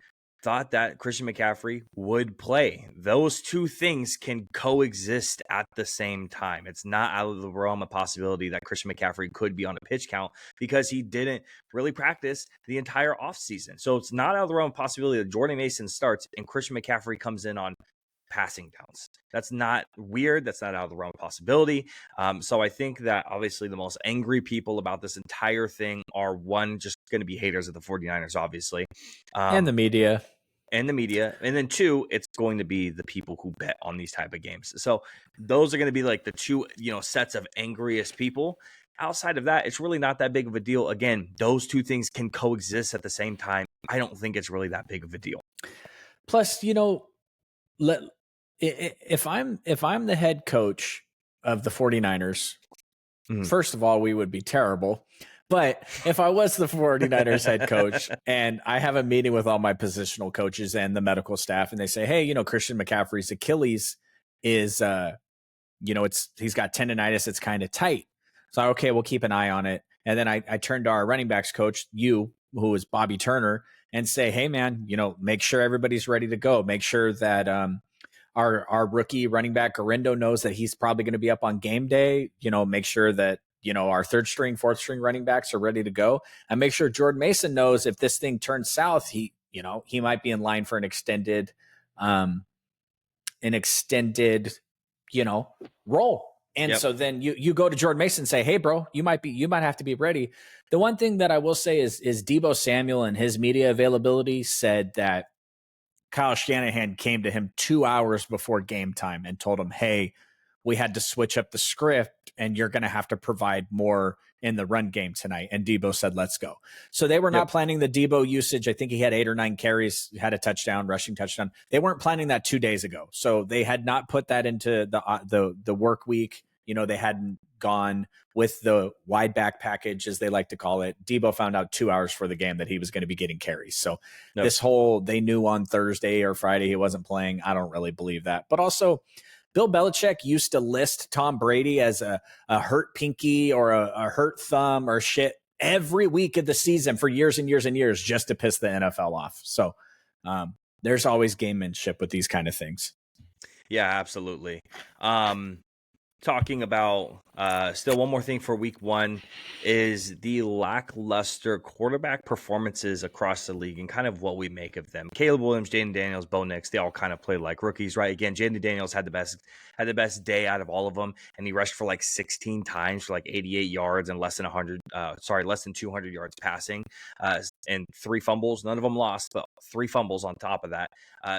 thought that Christian McCaffrey would play. Those two things can coexist at the same time. It's not out of the realm of possibility that Christian McCaffrey could be on a pitch count because he didn't really practice the entire offseason. So it's not out of the realm of possibility that Jordan Mason starts and Christian McCaffrey comes in on passing downs. That's not weird. That's not out of the realm of possibility. So I think that obviously the most angry people about this entire thing are, one, just going to be haters of the 49ers, obviously. And the media. And then 2, it's going to be the people who bet on these type of games. So those are going to be like the 2, sets of angriest people. Outside of that, it's really not that big of a deal. Again, those 2 things can coexist at the same time. I don't think it's really that big of a deal. Plus, if I'm the head coach of the 49ers, first of all, we would be terrible. But if I was the 49ers head coach and I have a meeting with all my positional coaches and the medical staff, and they say, hey, Christian McCaffrey's Achilles is, he's got tendonitis. It's kind of tight. So, okay, we'll keep an eye on it. And then I turn to our running backs coach, who is Bobby Turner, and say, hey, man, make sure everybody's ready to go. Make sure that our rookie running back Garindo knows that he's probably going to be up on game day. Make sure that our 3rd string, 4th string running backs are ready to go, and make sure Jordan Mason knows if this thing turns south, he might be in line for an extended role. And so then you go to Jordan Mason and say, hey, bro, you might have to be ready. The one thing that I will say is Deebo Samuel and his media availability said that Kyle Shanahan came to him 2 hours before game time and told him, hey, we had to switch up the script and you're going to have to provide more in the run game tonight. And Deebo said, let's go. So they were not planning the Deebo usage. I think he had 8 or 9 carries, had a touchdown, rushing touchdown. They weren't planning that 2 days ago. So they had not put that into the work week. They hadn't gone with the wide back package, as they like to call it. Deebo found out 2 hours for the game that he was going to be getting carries. So they knew on Thursday or Friday he wasn't playing. I don't really believe that. But also, Bill Belichick used to list Tom Brady as a hurt pinky or a hurt thumb or shit every week of the season for years and years and years just to piss the NFL off. So there's always gamemanship with these kind of things. Yeah, absolutely. Talking about still one more thing for week 1 is the lackluster quarterback performances across the league and kind of what we make of them. Caleb Williams, Jaden Daniels, Bo Nix, they all kind of played like rookies, right? Again, Jaden Daniels had the best day out of all of them, and he rushed for like 16 times for like 88 yards and less than 200 yards passing, and 3 fumbles. None of them lost, but 3 fumbles on top of that.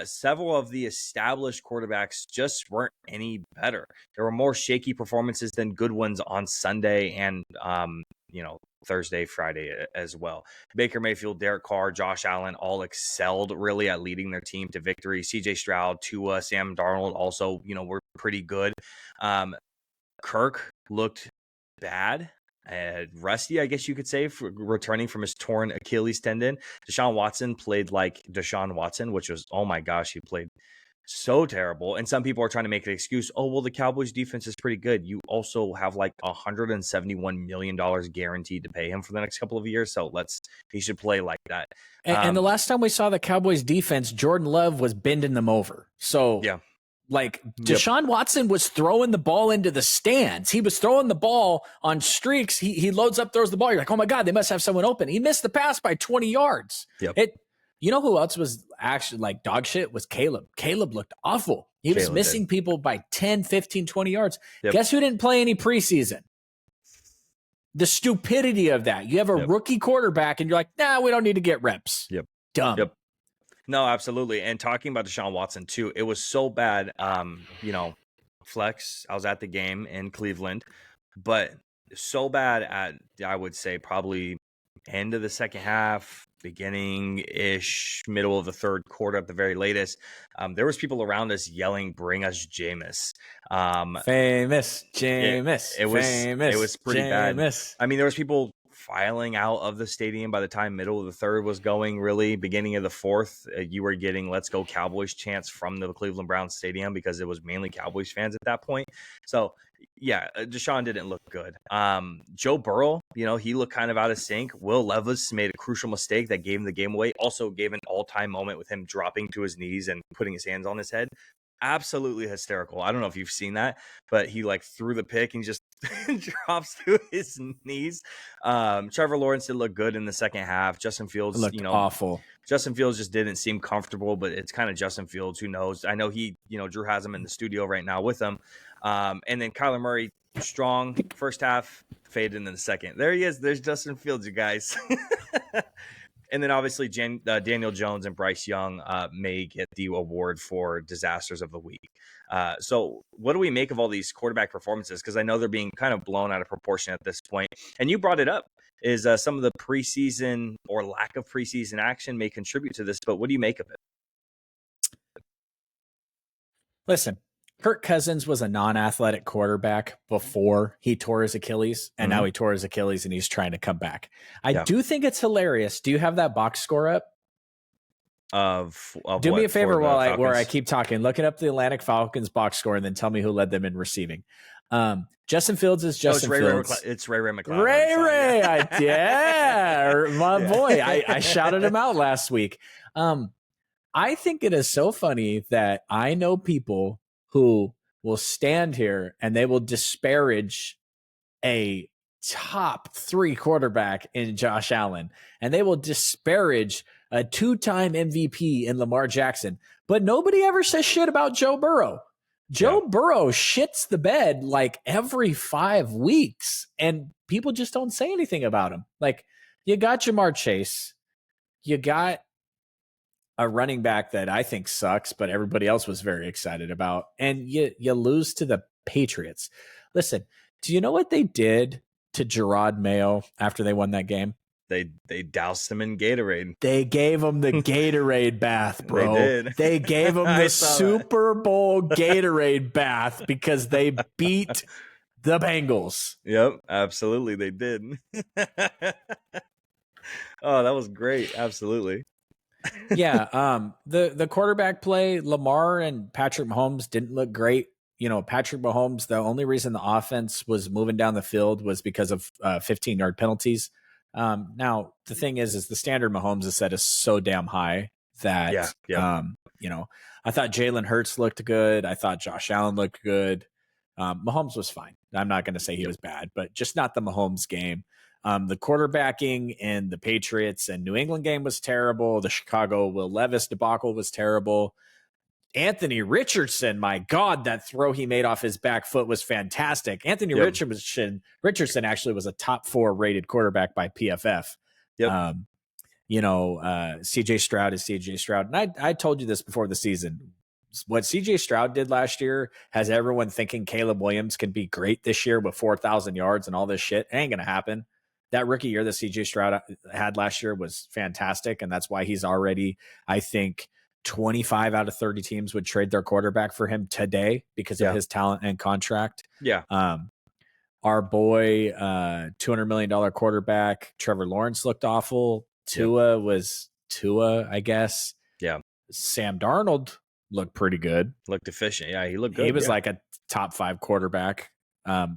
Several of the established quarterbacks just weren't any better. There were more shaky performances than good ones on Sunday and Thursday, Friday as well. Baker Mayfield, Derek Carr, Josh Allen all excelled really at leading their team to victory. CJ Stroud, Tua, Sam Darnold also, were pretty good. Kirk looked bad. Rusty, I guess you could say, for returning from his torn Achilles tendon. Deshaun Watson played like Deshaun Watson, which was, oh my gosh, he played so terrible. And some people are trying to make an excuse. Oh, well, the Cowboys defense is pretty good. You also have like $171 million guaranteed to pay him for the next couple of years. So he should play like that. And the last time we saw the Cowboys defense, Jordan Love was bending them over. So yeah. Like Deshaun Watson was throwing the ball into the stands. He was throwing the ball on streaks. He loads up, throws the ball. You're like, oh my God, they must have someone open. He missed the pass by 20 yards. Yep. You know who else was actually like dog shit was Caleb. Caleb looked awful. He was Jalen missing did. people by 10, 15, 20 yards. Yep. Guess who didn't play any preseason? The stupidity of that. You have a rookie quarterback and you're like, nah, we don't need to get reps. Yep. Dumb. Yep. No, absolutely. And talking about Deshaun Watson too, it was so bad. Flex, I was at the game in Cleveland, but so bad at, I would say, probably end of the second half, beginning-ish, middle of the third quarter at the very latest. There was people around us yelling, "Bring us Jameis." Famous Jameis. It was pretty Jameis. bad. I mean, there was people filing out of the stadium by the time middle of the third was going, really beginning of the fourth. You were getting "Let's Go Cowboys" chants from the Cleveland Browns stadium because it was mainly Cowboys fans at that point. So yeah, Deshaun didn't look good. Joe Burrow, he looked kind of out of sync. Will Levis made a crucial mistake that gave him the game away. Also gave an all-time moment with him dropping to his knees and putting his hands on his head. Absolutely hysterical. I don't know if you've seen that, but he threw the pick and just drops to his knees. Trevor Lawrence did look good in the second half. Justin Fields looked awful. Justin Fields just didn't seem comfortable, but it's kind of Justin Fields. Who knows? I know Drew has him in the studio right now with him. And then Kyler Murray, strong first half, faded in the second. There he is. There's Justin Fields, you guys. And then obviously Daniel Jones and Bryce Young may get the award for disasters of the week. So what do we make of all these quarterback performances? Because I know they're being kind of blown out of proportion at this point. And you brought it up, is some of the preseason or lack of preseason action may contribute to this. But what do you make of it? Listen, Kirk Cousins was a non-athletic quarterback before he tore his Achilles, and now he tore his Achilles and he's trying to come back. I do think it's hilarious. Do you have that box score up? Do me a favor while I keep talking. Look it up, the Atlantic Falcons box score, and then tell me who led them in receiving. Justin Fields is Justin Fields. It's Ray McCloud. Ray, my boy. I shouted him out last week. I think it is so funny that I know people who will stand here and they will disparage a top 3 quarterback in Josh Allen, and they will disparage a 2-time MVP in Lamar Jackson, but nobody ever says shit about Joe Burrow. Joe Burrow shits the bed every 5 weeks, and people just don't say anything about him. You got Jamar Chase, you got a running back that I think sucks, but everybody else was very excited about. And you lose to the Patriots. Listen, do you know what they did to Gerard Mayo after they won that game? They doused him in Gatorade. They gave him the Gatorade bath, bro. They did. They gave him the Super Bowl Gatorade bath because they beat the Bengals. Yep, absolutely they did. Oh, that was great. Absolutely. Yeah, the quarterback play, Lamar and Patrick Mahomes didn't look great. Patrick Mahomes, the only reason the offense was moving down the field was because of 15-yard penalties. Now the thing is the standard Mahomes is set is so damn high that I thought Jalen Hurts looked good. I thought Josh Allen looked good. Mahomes was fine. I'm not going to say he was bad, but just not the Mahomes game. The quarterbacking in the Patriots and New England game was terrible. The Chicago Will Levis debacle was terrible. Anthony Richardson, my God, that throw he made off his back foot was fantastic. Anthony Richardson actually was a top 4 rated quarterback by PFF. Yep. CJ Stroud is CJ Stroud. And I told you this before the season. What CJ Stroud did last year has everyone thinking Caleb Williams can be great this year with 4,000 yards and all this shit. It ain't going to happen. That rookie year that CJ Stroud had last year was fantastic. And that's why he's already, I think, 25 out of 30 teams would trade their quarterback for him today because of his talent and contract. Yeah. Our boy, $200 million quarterback, Trevor Lawrence looked awful. Tua was Tua, I guess. Yeah. Sam Darnold looked pretty good. Looked efficient. Yeah, he looked good. He was like a top 5 quarterback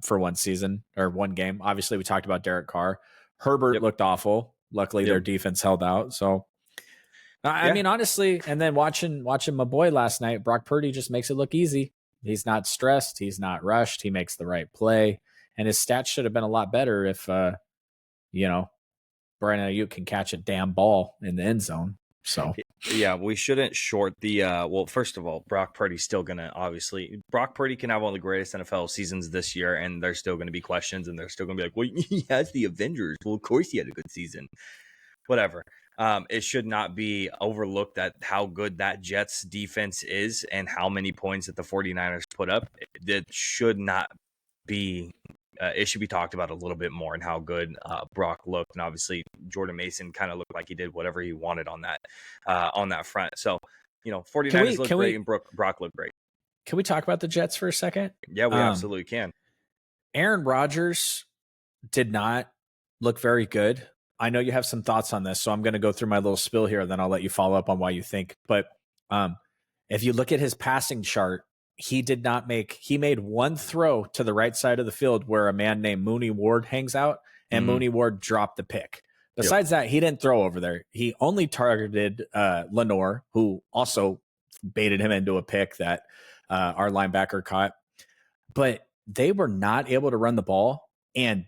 for one season or one game. Obviously, we talked about Derek Carr. Herbert looked awful. Luckily, their defense held out. So, I mean, honestly, and then watching my boy last night, Brock Purdy just makes it look easy. He's not stressed. He's not rushed. He makes the right play. And his stats should have been a lot better if, Brandon Ayuk can catch a damn ball in the end zone. So Yeah, we shouldn't short the well, first of all, Brock Purdy's still gonna obviously Brock Purdy can have one of the greatest NFL seasons this year, and there's still gonna be questions, and they're still gonna be like, well, he has the Avengers. Well, of course he had a good season. Whatever. It should not be overlooked that how good that Jets defense is and how many points that the 49ers put up. It should not be it should be talked about a little bit more and how good Brock looked. And obviously Jordan Mason kind of looked like he did whatever he wanted on that front. So, 49ers look great and Brock looked great. Can we talk about the Jets for a second? Yeah, we absolutely can. Aaron Rodgers did not look very good. I know you have some thoughts on this, so I'm going to go through my little spill here, and then I'll let you follow up on why you think. But if you look at his passing chart, he made one throw to the right side of the field where a man named Mooney Ward hangs out, and Mooney Ward dropped the pick. Besides that, he didn't throw over there. He only targeted Lenore, who also baited him into a pick that our linebacker caught. But they were not able to run the ball, and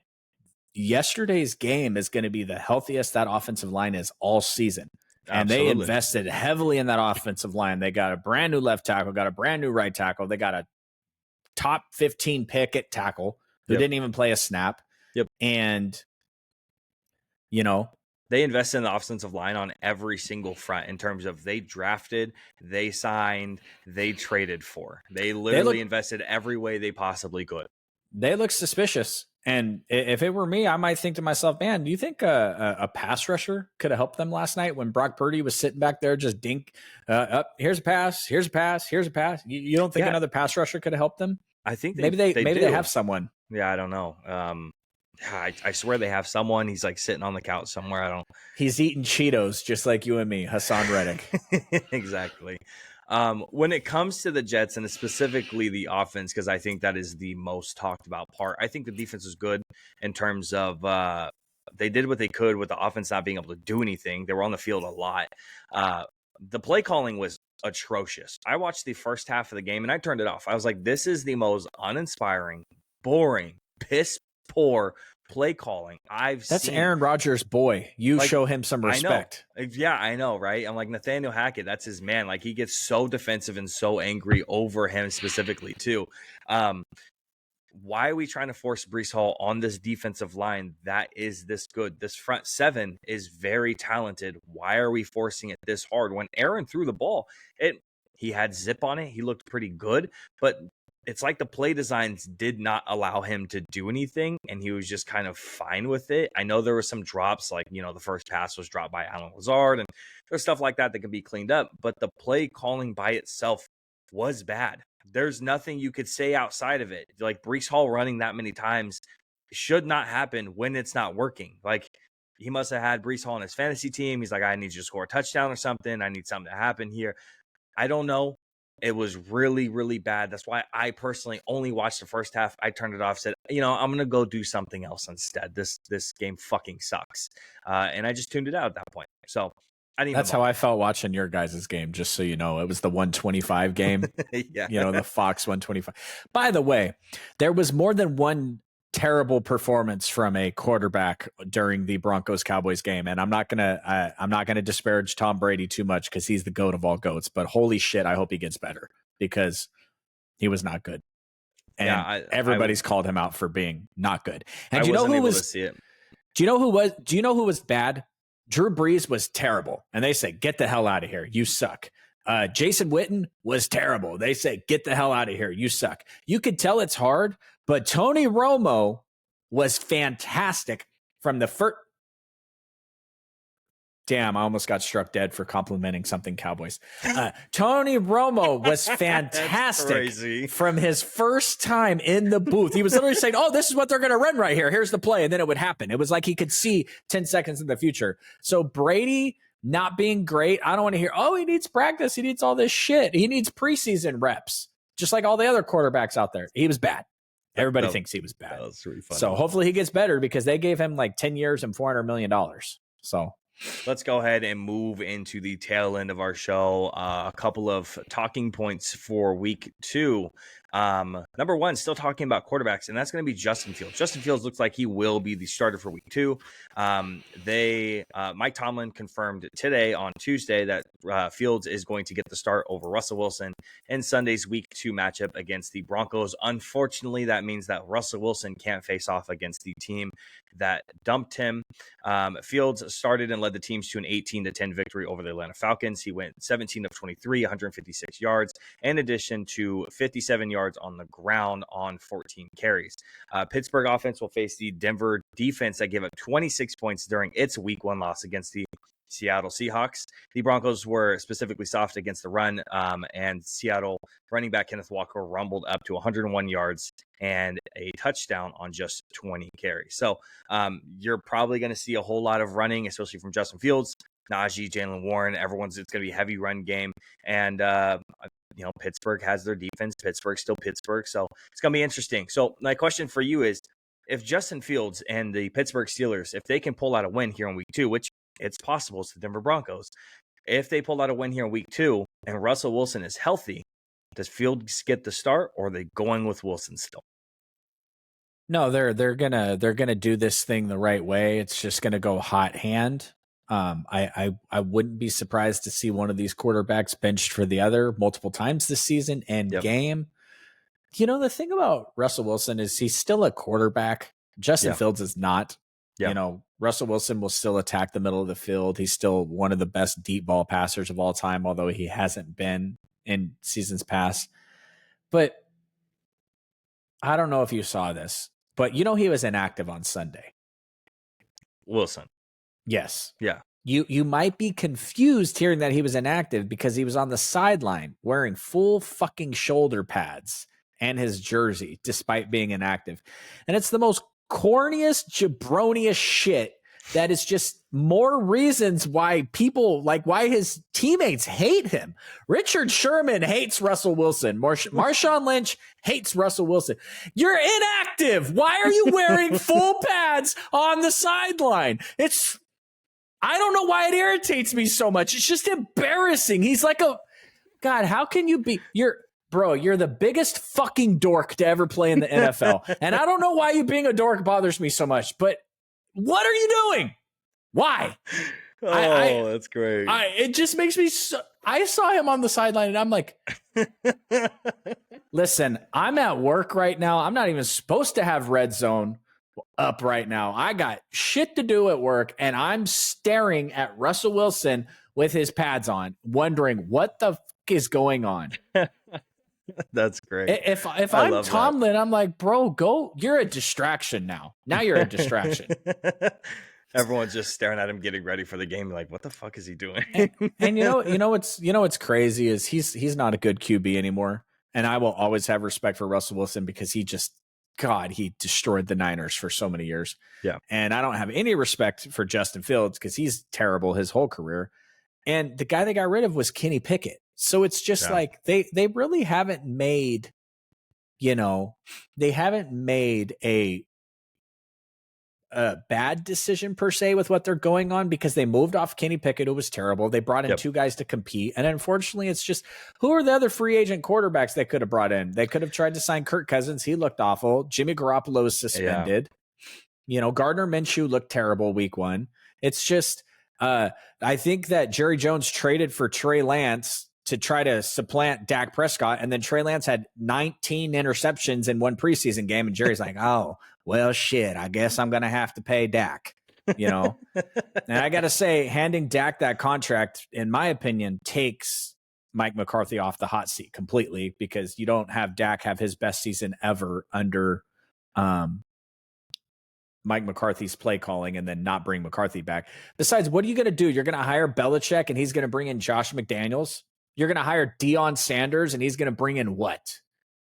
yesterday's game is going to be the healthiest that offensive line is all season. And Absolutely. They invested heavily in that offensive line. They got a brand new left tackle, got a brand new right tackle. They got a top 15 pick at tackle who didn't even play a snap. Yep. And, they invested in the offensive line on every single front in terms of they drafted, they signed, they traded for. They literally invested every way they possibly could. They look suspicious. And if it were me, I might think to myself, man, do you think a pass rusher could have helped them last night when Brock Purdy was sitting back there just up? Here's a pass, here's a pass, here's a pass. You don't think another pass rusher could have helped them? I think maybe they have someone. Yeah, I don't know. I swear they have someone. He's like sitting on the couch somewhere. He's eating Cheetos just like you and me, Hassan Reddick. Exactly. When it comes to the Jets and specifically the offense, because I think that is the most talked about part, I think the defense was good in terms of they did what they could with the offense not being able to do anything. They were on the field a lot. The play calling was atrocious. I watched the first half of the game and I turned it off. I was like, this is the most uninspiring, boring, piss poor play calling That's seen. Aaron Rodgers' boy. You show him some respect. I know, right? I'm like Nathaniel Hackett. That's his man. Like he gets so defensive and so angry over him specifically too. Why are we trying to force Breece Hall on this defensive line that is this good? This front seven is very talented. Why are we forcing it this hard? When Aaron threw the ball, he had zip on it. He looked pretty good, but it's like the play designs did not allow him to do anything, and he was just kind of fine with it. I know there were some drops, like, the first pass was dropped by Allen Lazard, and there's stuff like that can be cleaned up, but the play calling by itself was bad. There's nothing you could say outside of it. Like, Breece Hall running that many times should not happen when it's not working. Like, he must have had Breece Hall on his fantasy team. He's like, I need you to score a touchdown or something. I need something to happen here. I don't know. It was really, really bad. That's why I personally only watched the first half. I turned it off, said, I'm going to go do something else instead. This game fucking sucks. And I just tuned it out at that point. So that's how I felt watching your guys' game, just so you know. It was the 125 game, yeah. The Fox 125. By the way, there was more than one terrible performance from a quarterback during the Broncos-Cowboys game, and I'm not gonna disparage Tom Brady too much because he's the GOAT of all GOATs, but holy shit, I hope he gets better because he was not good. And everybody's called him out for being not good. And do you know who was bad? Drew Brees was terrible, and they say, get the hell out of here, you suck. Jason Witten was terrible. They say, get the hell out of here, you suck. You could tell it's hard, but Tony Romo was fantastic from the first. Damn, I almost got struck dead for complimenting something Cowboys. Tony Romo was fantastic from his first time in the booth. He was literally saying, oh, this is what they're going to run right here. Here's the play. And then it would happen. It was like he could see 10 seconds in the future. So Brady not being great, I don't want to hear, oh, he needs practice. He needs all this shit. He needs preseason reps, just like all the other quarterbacks out there. He was bad. Everybody thinks he was bad. That was really funny. So hopefully he gets better because they gave him like 10 years and $400 million. So let's go ahead and move into the tail end of our show. A couple of talking points for week 2. Number one, still talking about quarterbacks, and that's going to be Justin Fields. Justin Fields looks like he will be the starter for week 2. Mike Tomlin confirmed today on Tuesday that Fields is going to get the start over Russell Wilson in Sunday's week 2 matchup against the Broncos. Unfortunately, that means that Russell Wilson can't face off against the team that dumped him. Fields started and led the teams to an 18-10 victory over the Atlanta Falcons. He went 17 of 23, 156 yards, in addition to 57 yards on the ground on 14 carries. Pittsburgh offense will face the Denver defense that gave up 26 points during its week 1 loss against the Seattle Seahawks. The Broncos were specifically soft against the run, and Seattle running back Kenneth Walker rumbled up to 101 yards and a touchdown on just 20 carries. So you're probably going to see a whole lot of running, especially from Justin Fields, Najee, Jalen Warren. It's going to be a heavy run game. And, Pittsburgh has their defense. Pittsburgh's still Pittsburgh. So it's going to be interesting. So my question for you is, if Justin Fields and the Pittsburgh Steelers, if they can pull out a win here in week 2, which it's possible, it's the Denver Broncos. If they pull out a win here in week 2 and Russell Wilson is healthy, does Fields get the start, or are they going with Wilson still? No, they're gonna do this thing the right way. It's just gonna go hot hand. I wouldn't be surprised to see one of these quarterbacks benched for the other multiple times this season and game. The thing about Russell Wilson is he's still a quarterback. Justin Fields is not. Russell Wilson will still attack the middle of the field. He's still one of the best deep ball passers of all time, although he hasn't been in seasons past. But I don't know if you saw this, but he was inactive on Sunday. Wilson. Yes. Yeah. You might be confused hearing that he was inactive because he was on the sideline wearing full fucking shoulder pads and his jersey despite being inactive. And it's the most corniest, jabroniest shit that is just more reasons why why his teammates hate him. Richard Sherman hates Russell Wilson. Marshawn Lynch hates Russell Wilson. You're inactive. Why are you wearing full pads on the sideline? I don't know why it irritates me so much. It's just embarrassing. He's like God, how can you be? You're the biggest fucking dork to ever play in the NFL. And I don't know why you being a dork bothers me so much, but what are you doing? Why? That's great. It just makes me I saw him on the sideline and I'm like, listen, I'm at work right now. I'm not even supposed to have Red Zone up right now. I got shit to do at work and I'm staring at Russell Wilson with his pads on, wondering what the fuck is going on. That's great. If I'm Tomlin, I'm like, bro, go. You're a distraction now. Now you're a distraction. Everyone's just staring at him, getting ready for the game. Like, what the fuck is he doing? and what's crazy is he's not a good QB anymore. And I will always have respect for Russell Wilson because he destroyed the Niners for so many years. Yeah. And I don't have any respect for Justin Fields because he's terrible his whole career. And the guy they got rid of was Kenny Pickett. So it's just like they really haven't made, a bad decision per se with what they're going on because they moved off Kenny Pickett, who was terrible. They brought in 2 guys to compete. And unfortunately, it's just, who are the other free agent quarterbacks they could have brought in? They could have tried to sign Kirk Cousins. He looked awful. Jimmy Garoppolo is suspended. Gardner Minshew looked terrible week 1. It's just, I think that Jerry Jones traded for Trey Lance to try to supplant Dak Prescott. And then Trey Lance had 19 interceptions in one preseason game. And Jerry's like, oh, well, shit, I guess I'm going to have to pay Dak, And I got to say, handing Dak that contract, in my opinion, takes Mike McCarthy off the hot seat completely because you don't have Dak have his best season ever under Mike McCarthy's play calling and then not bring McCarthy back. Besides, what are you going to do? You're going to hire Belichick and he's going to bring in Josh McDaniels. You're going to hire Deion Sanders and he's going to bring in what?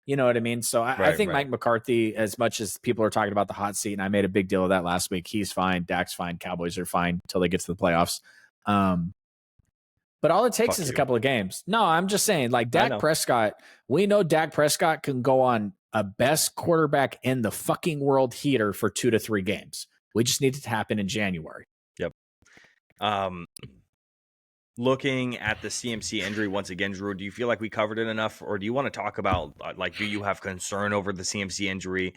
You know what I mean? So I think Mike McCarthy, as much as people are talking about the hot seat, and I made a big deal of that last week, he's fine. Dak's fine. Cowboys are fine until they get to the playoffs. But all it takes is a couple of games. No, I'm just saying, like Dak Prescott, we know Dak Prescott can go on a best quarterback in the fucking world heater for 2 to 3 games. We just need it to happen in January. Yep. Looking at the CMC injury once again, Drew, do you feel like we covered it enough, or do you want to talk about like, do you have concern over the CMC injury?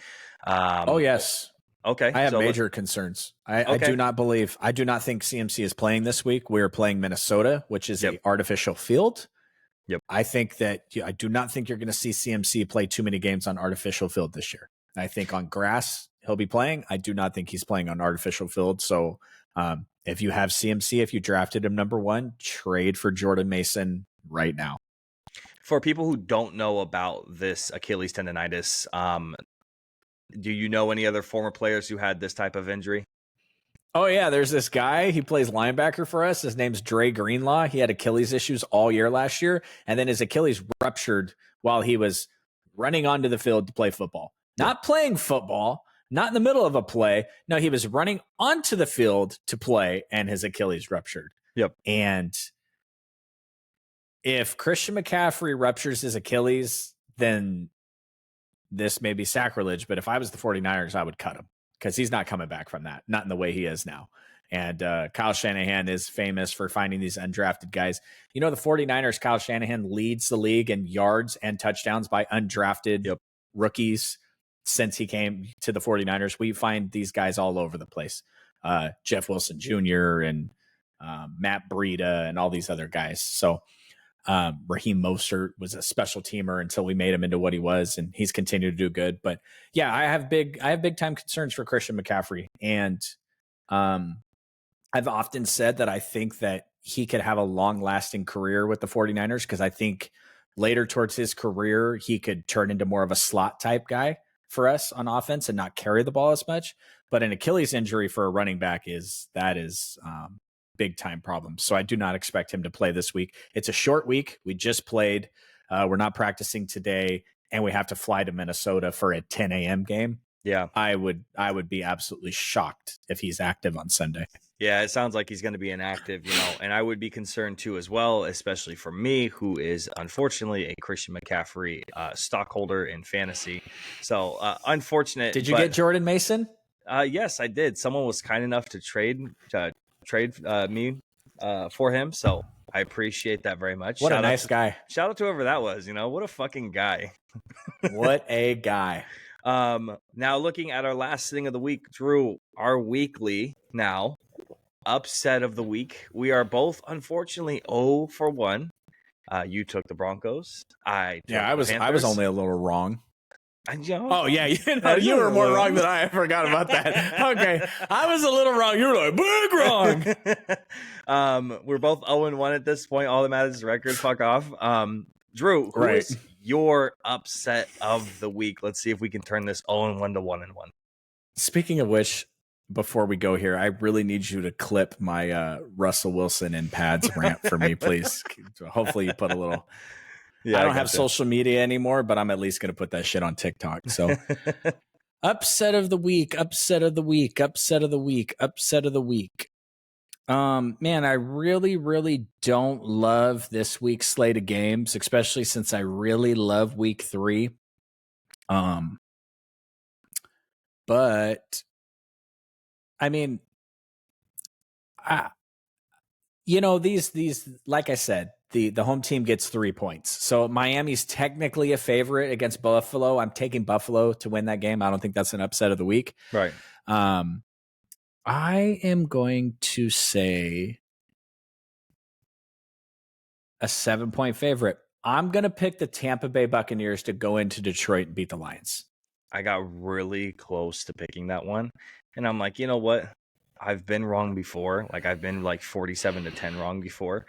Oh yes, Okay, I have so let's. major concerns. I Okay, do not think CMC is playing this week. We're playing Minnesota, which is yep, a artificial field. yep. I think that I do not think you're going to see CMC play too many games on artificial field this year. I think on grass he'll be playing. I do not think he's playing on artificial field. So if you have CMC, if you drafted him number 1, trade for Jordan Mason right now. For people who don't know about this Achilles tendonitis, do you know any other former players who had this type of injury? Oh yeah, there's this guy. He plays linebacker for us. His name's Dre Greenlaw. He had Achilles issues all year last year, and then his Achilles ruptured while he was running onto the field to play football. Not playing football, not in the middle of a play. No, he was running onto the field to play, and his Achilles ruptured. Yep. And if Christian McCaffrey ruptures his Achilles, then this may be sacrilege. But if I was the 49ers, I would cut him because he's not coming back from that, not in the way he is now. And Kyle Shanahan is famous for finding these undrafted guys. You know, the 49ers, Kyle Shanahan leads the league in yards and touchdowns by undrafted rookies since he came to the 49ers. We find these guys all over the place. Jeff Wilson Jr. and Matt Breida and all these other guys. So Raheem Mostert was a special teamer until we made him into what he was, and he's continued to do good. But yeah, I have big time concerns for Christian McCaffrey. And I've often said that I think that he could have a long lasting career with the 49ers because I think later towards his career, he could turn into more of a slot type guy for us on offense and not carry the ball as much. But an Achilles injury for a running back is big time problem. So I do not expect him to play this week. It's a short week. We just played. We're not practicing today, and we have to fly to Minnesota for a 10 a.m. game. Yeah. I would be absolutely shocked if he's active on Sunday. Yeah, it sounds like he's going to be inactive, and I would be concerned too as well, especially for me, who is unfortunately a Christian McCaffrey stockholder in fantasy. So unfortunate. Did you get Jordan Mason? Yes, I did. Someone was kind enough to trade me for him, so I appreciate that very much. What a nice guy. Shout out to whoever that was. What a fucking guy. What a guy. Now looking at our last thing of the week, Drew, our weekly now upset of the week. We are both unfortunately 0 for 1. You took the Broncos. I was only a little wrong. Oh yeah, you were more wrong than I forgot about that. Okay, I was a little wrong. You were like big wrong. We're both 0-1 at this point. All that matters is record. Fuck off. Drew, who is your upset of the week? Let's see if we can turn this 0-1 to 1-1. Speaking of which, before we go here, I really need you to clip my Russell Wilson in pads rant for me, please. Hopefully, you put a little. Yeah, I don't have social media anymore, but I'm at least going to put that shit on TikTok. So, upset of the week. Man, I really, really don't love this week's slate of games, especially since I really love week 3. But I mean, these, like I said, the home team gets 3 points. So Miami's technically a favorite against Buffalo. I'm taking Buffalo to win that game. I don't think that's an upset of the week. Right. I am going to say a 7-point favorite. I'm going to pick the Tampa Bay Buccaneers to go into Detroit and beat the Lions. I got really close to picking that one. And I'm like, you know what? I've been wrong before. Like I've been like 47-10 wrong before.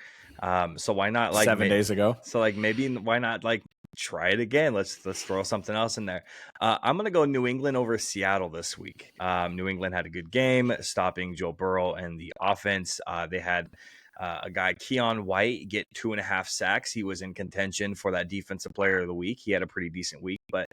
So why not 7 days ago? So like maybe why not like try it again? Let's throw something else in there. I'm gonna go New England over Seattle this week. New England had a good game stopping Joe Burrow and the offense. They had a guy, Keon White, get 2.5 sacks. He was in contention for that defensive player of the week. He had a pretty decent week. But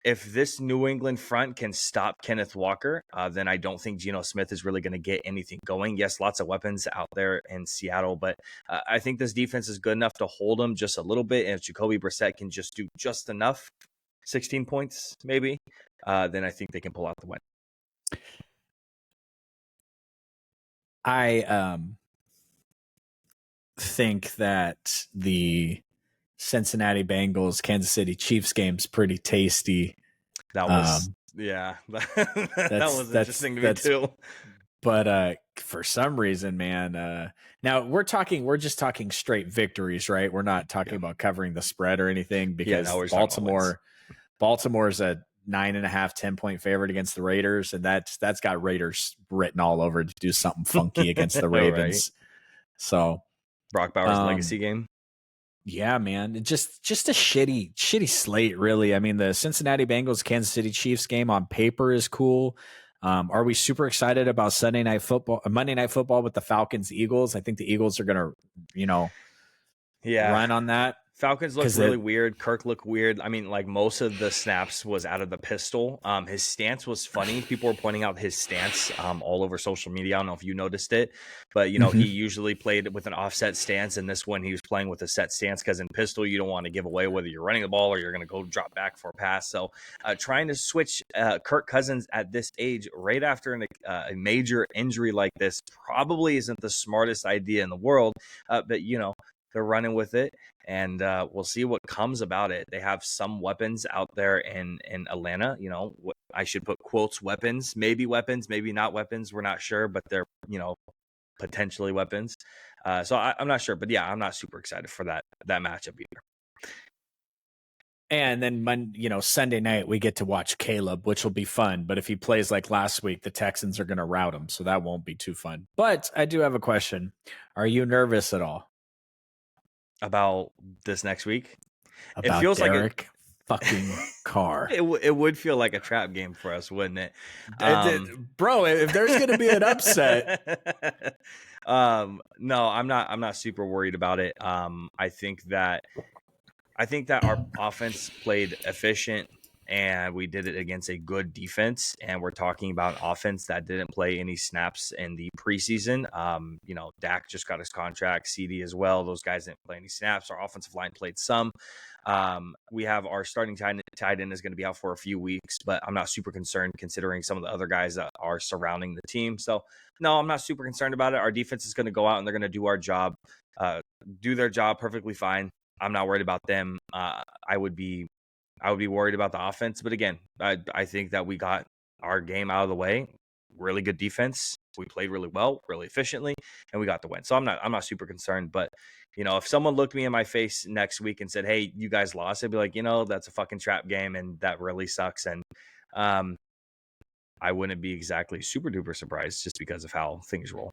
if this New England front can stop Kenneth Walker, then I don't think Geno Smith is really going to get anything going. Yes, lots of weapons out there in Seattle, but I think this defense is good enough to hold them just a little bit. And if Jacoby Brissett can just do just enough, 16 points maybe, then I think they can pull out the win. think that the Cincinnati Bengals Kansas City Chiefs game's pretty tasty. That was that was interesting to me too. But for some reason, man, now we're just talking straight victories, right? We're not talking about covering the spread or anything, because Baltimore's a 9.5, 10-point favorite against the Raiders, and that's got Raiders written all over to do something funky against the Ravens. Right. So Brock Bowers' legacy game. Yeah, man. Just a shitty slate, really. I mean, the Cincinnati Bengals Kansas City Chiefs game on paper is cool. Are we super excited about Monday Night Football with the Falcons Eagles? I think the Eagles are going to, run on that. Falcons looked really weird. Kirk looked weird. I mean, like, most of the snaps was out of the pistol. His stance was funny. People were pointing out his stance all over social media. I don't know if you noticed it, but, he usually played with an offset stance, and this one he was playing with a set stance, because in pistol, you don't want to give away whether you're running the ball or you're going to go drop back for a pass. So trying to switch Kirk Cousins at this age, right after a major injury like this, probably isn't the smartest idea in the world, but, they're running with it, and we'll see what comes about it. They have some weapons out there in Atlanta. I should put quotes, weapons, maybe not weapons. We're not sure, but they're, potentially weapons. So I'm not sure, but yeah, I'm not super excited for that matchup either. And then, Sunday night, we get to watch Caleb, which will be fun. But if he plays like last week, the Texans are going to rout him, so that won't be too fun. But I do have a question. Are you nervous at all about this next week? It feels Derek like fucking Carr. It would feel like a trap game for us, wouldn't it? Bro, if there's going to be an upset. No, I'm not super worried about it. I think that our offense played efficient, and we did it against a good defense. And we're talking about an offense that didn't play any snaps in the preseason. Dak just got his contract, CD as well. Those guys didn't play any snaps. Our offensive line played some. We have our starting tight end is going to be out for a few weeks, but I'm not super concerned considering some of the other guys that are surrounding the team. So no, I'm not super concerned about it. Our defense is going to go out and they're going to do our job, do their job perfectly fine. I'm not worried about them. I would be worried about the offense. But again, I think that we got our game out of the way. Really good defense. We played really well, really efficiently, and we got the win. So I'm not super concerned. But, if someone looked me in my face next week and said, hey, you guys lost, I'd be like, that's a fucking trap game, and that really sucks. And I wouldn't be exactly super duper surprised just because of how things roll.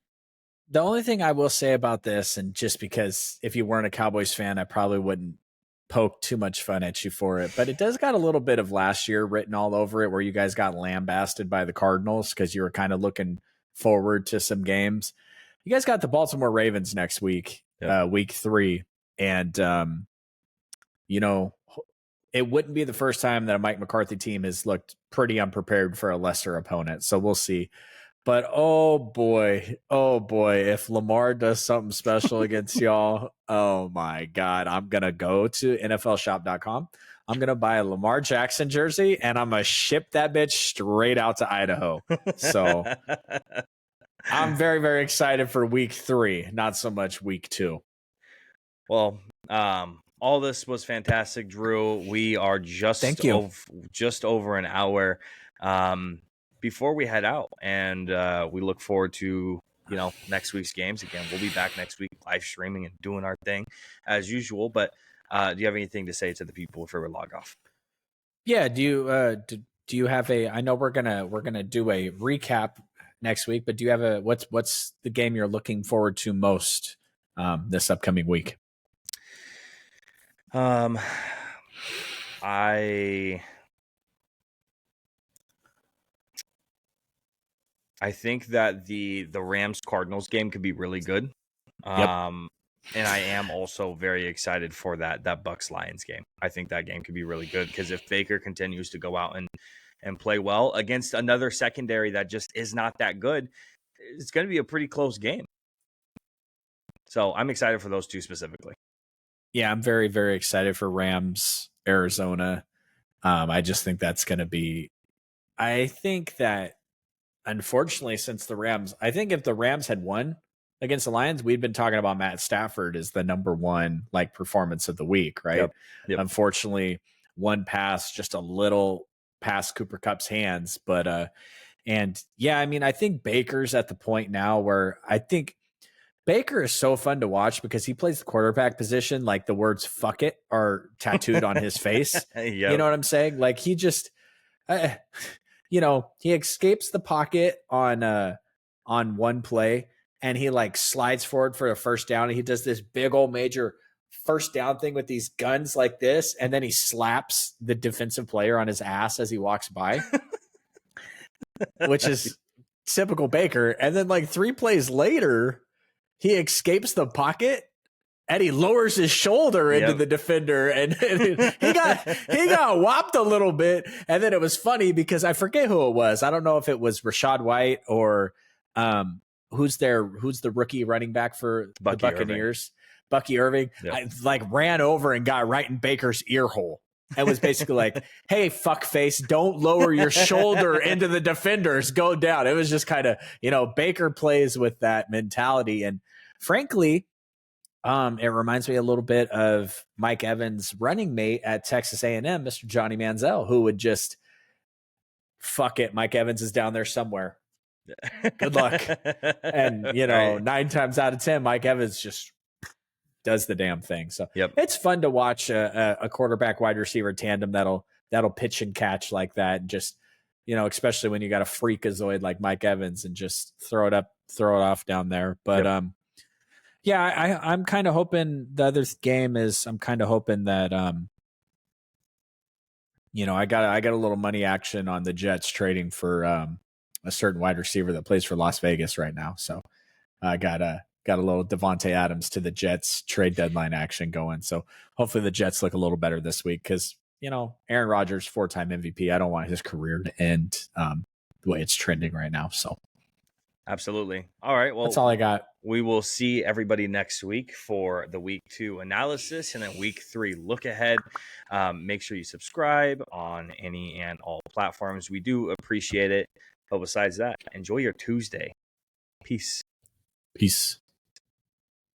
The only thing I will say about this, and just because if you weren't a Cowboys fan, I probably wouldn't poke too much fun at you for it, but it does got a little bit of last year written all over it, where you guys got lambasted by the Cardinals because you were kind of looking forward to some games. You guys got the Baltimore Ravens next week, week 3. And, it wouldn't be the first time that a Mike McCarthy team has looked pretty unprepared for a lesser opponent. So we'll see. But oh boy, if Lamar does something special against y'all, oh my God, I'm going to go to NFLshop.com. I'm going to buy a Lamar Jackson jersey, and I'm going to ship that bitch straight out to Idaho. So I'm very, very excited for week 3, not so much week 2. Well, all this was fantastic, Drew. We are just over an hour. Before we head out, and we look forward to next week's games. Again, we'll be back next week live streaming and doing our thing as usual. But do you have anything to say to the people before we log off? Yeah. Do you have a? I know we're gonna do a recap next week, but do you have what's the game you're looking forward to most this upcoming week? I think that the Rams Cardinals game could be really good. Yep. And I am also very excited for that Bucks Lions game. I think that game could be really good, because if Baker continues to go out and play well against another secondary that just is not that good, it's going to be a pretty close game. So I'm excited for those two specifically. Yeah, I'm very, very excited for Rams, Arizona. I just think that's going to be, I think that, unfortunately, since I think if the Rams had won against the Lions, we'd been talking about Matt Stafford as the number one like performance of the week, right? Yep. Unfortunately, one pass just a little past Cooper Kupp's hands, but and yeah, I mean, I think Baker's at the point now where I think Baker is so fun to watch because he plays the quarterback position like the words "fuck it" are tattooed on his face. You know what I'm saying? Like he just, he escapes the pocket on one play and he like slides forward for a first down and he does this big old major first down thing with these guns like this, and then he slaps the defensive player on his ass as he walks by, which is typical Baker. And then like 3 plays later, he escapes the pocket and he lowers his shoulder into the defender, and he got whopped a little bit. And then it was funny because I forget who it was. I don't know if it was Rashad White or who's the rookie running back for the Buccaneers, Bucky Irving. Yep. I like ran over and got right in Baker's ear hole. And was basically like, hey, fuckface, don't lower your shoulder into the defenders. Go down. It was just kind of, Baker plays with that mentality. And frankly, it reminds me a little bit of Mike Evans' running mate at Texas A&M, Mr. Johnny Manziel, who would just, fuck it, Mike Evans is down there somewhere. Good luck. And, 9 times out of 10, Mike Evans just does the damn thing. So It's fun to watch a quarterback wide receiver tandem that'll pitch and catch like that. And just, especially when you got a freakazoid like Mike Evans and just throw it off down there. But, I'm kind of hoping the other game is I'm kind of hoping that, I got a little money action on the Jets trading for a certain wide receiver that plays for Las Vegas right now. So I got a little Devontae Adams to the Jets trade deadline action going. So hopefully the Jets look a little better this week because, Aaron Rodgers, 4-time MVP. I don't want his career to end the way it's trending right now. So. Absolutely. All right. Well, that's all I got. We will see everybody next week for the week 2 analysis and then week 3 look ahead. Make sure you subscribe on any and all platforms. We do appreciate it. But besides that, enjoy your Tuesday. Peace. Peace.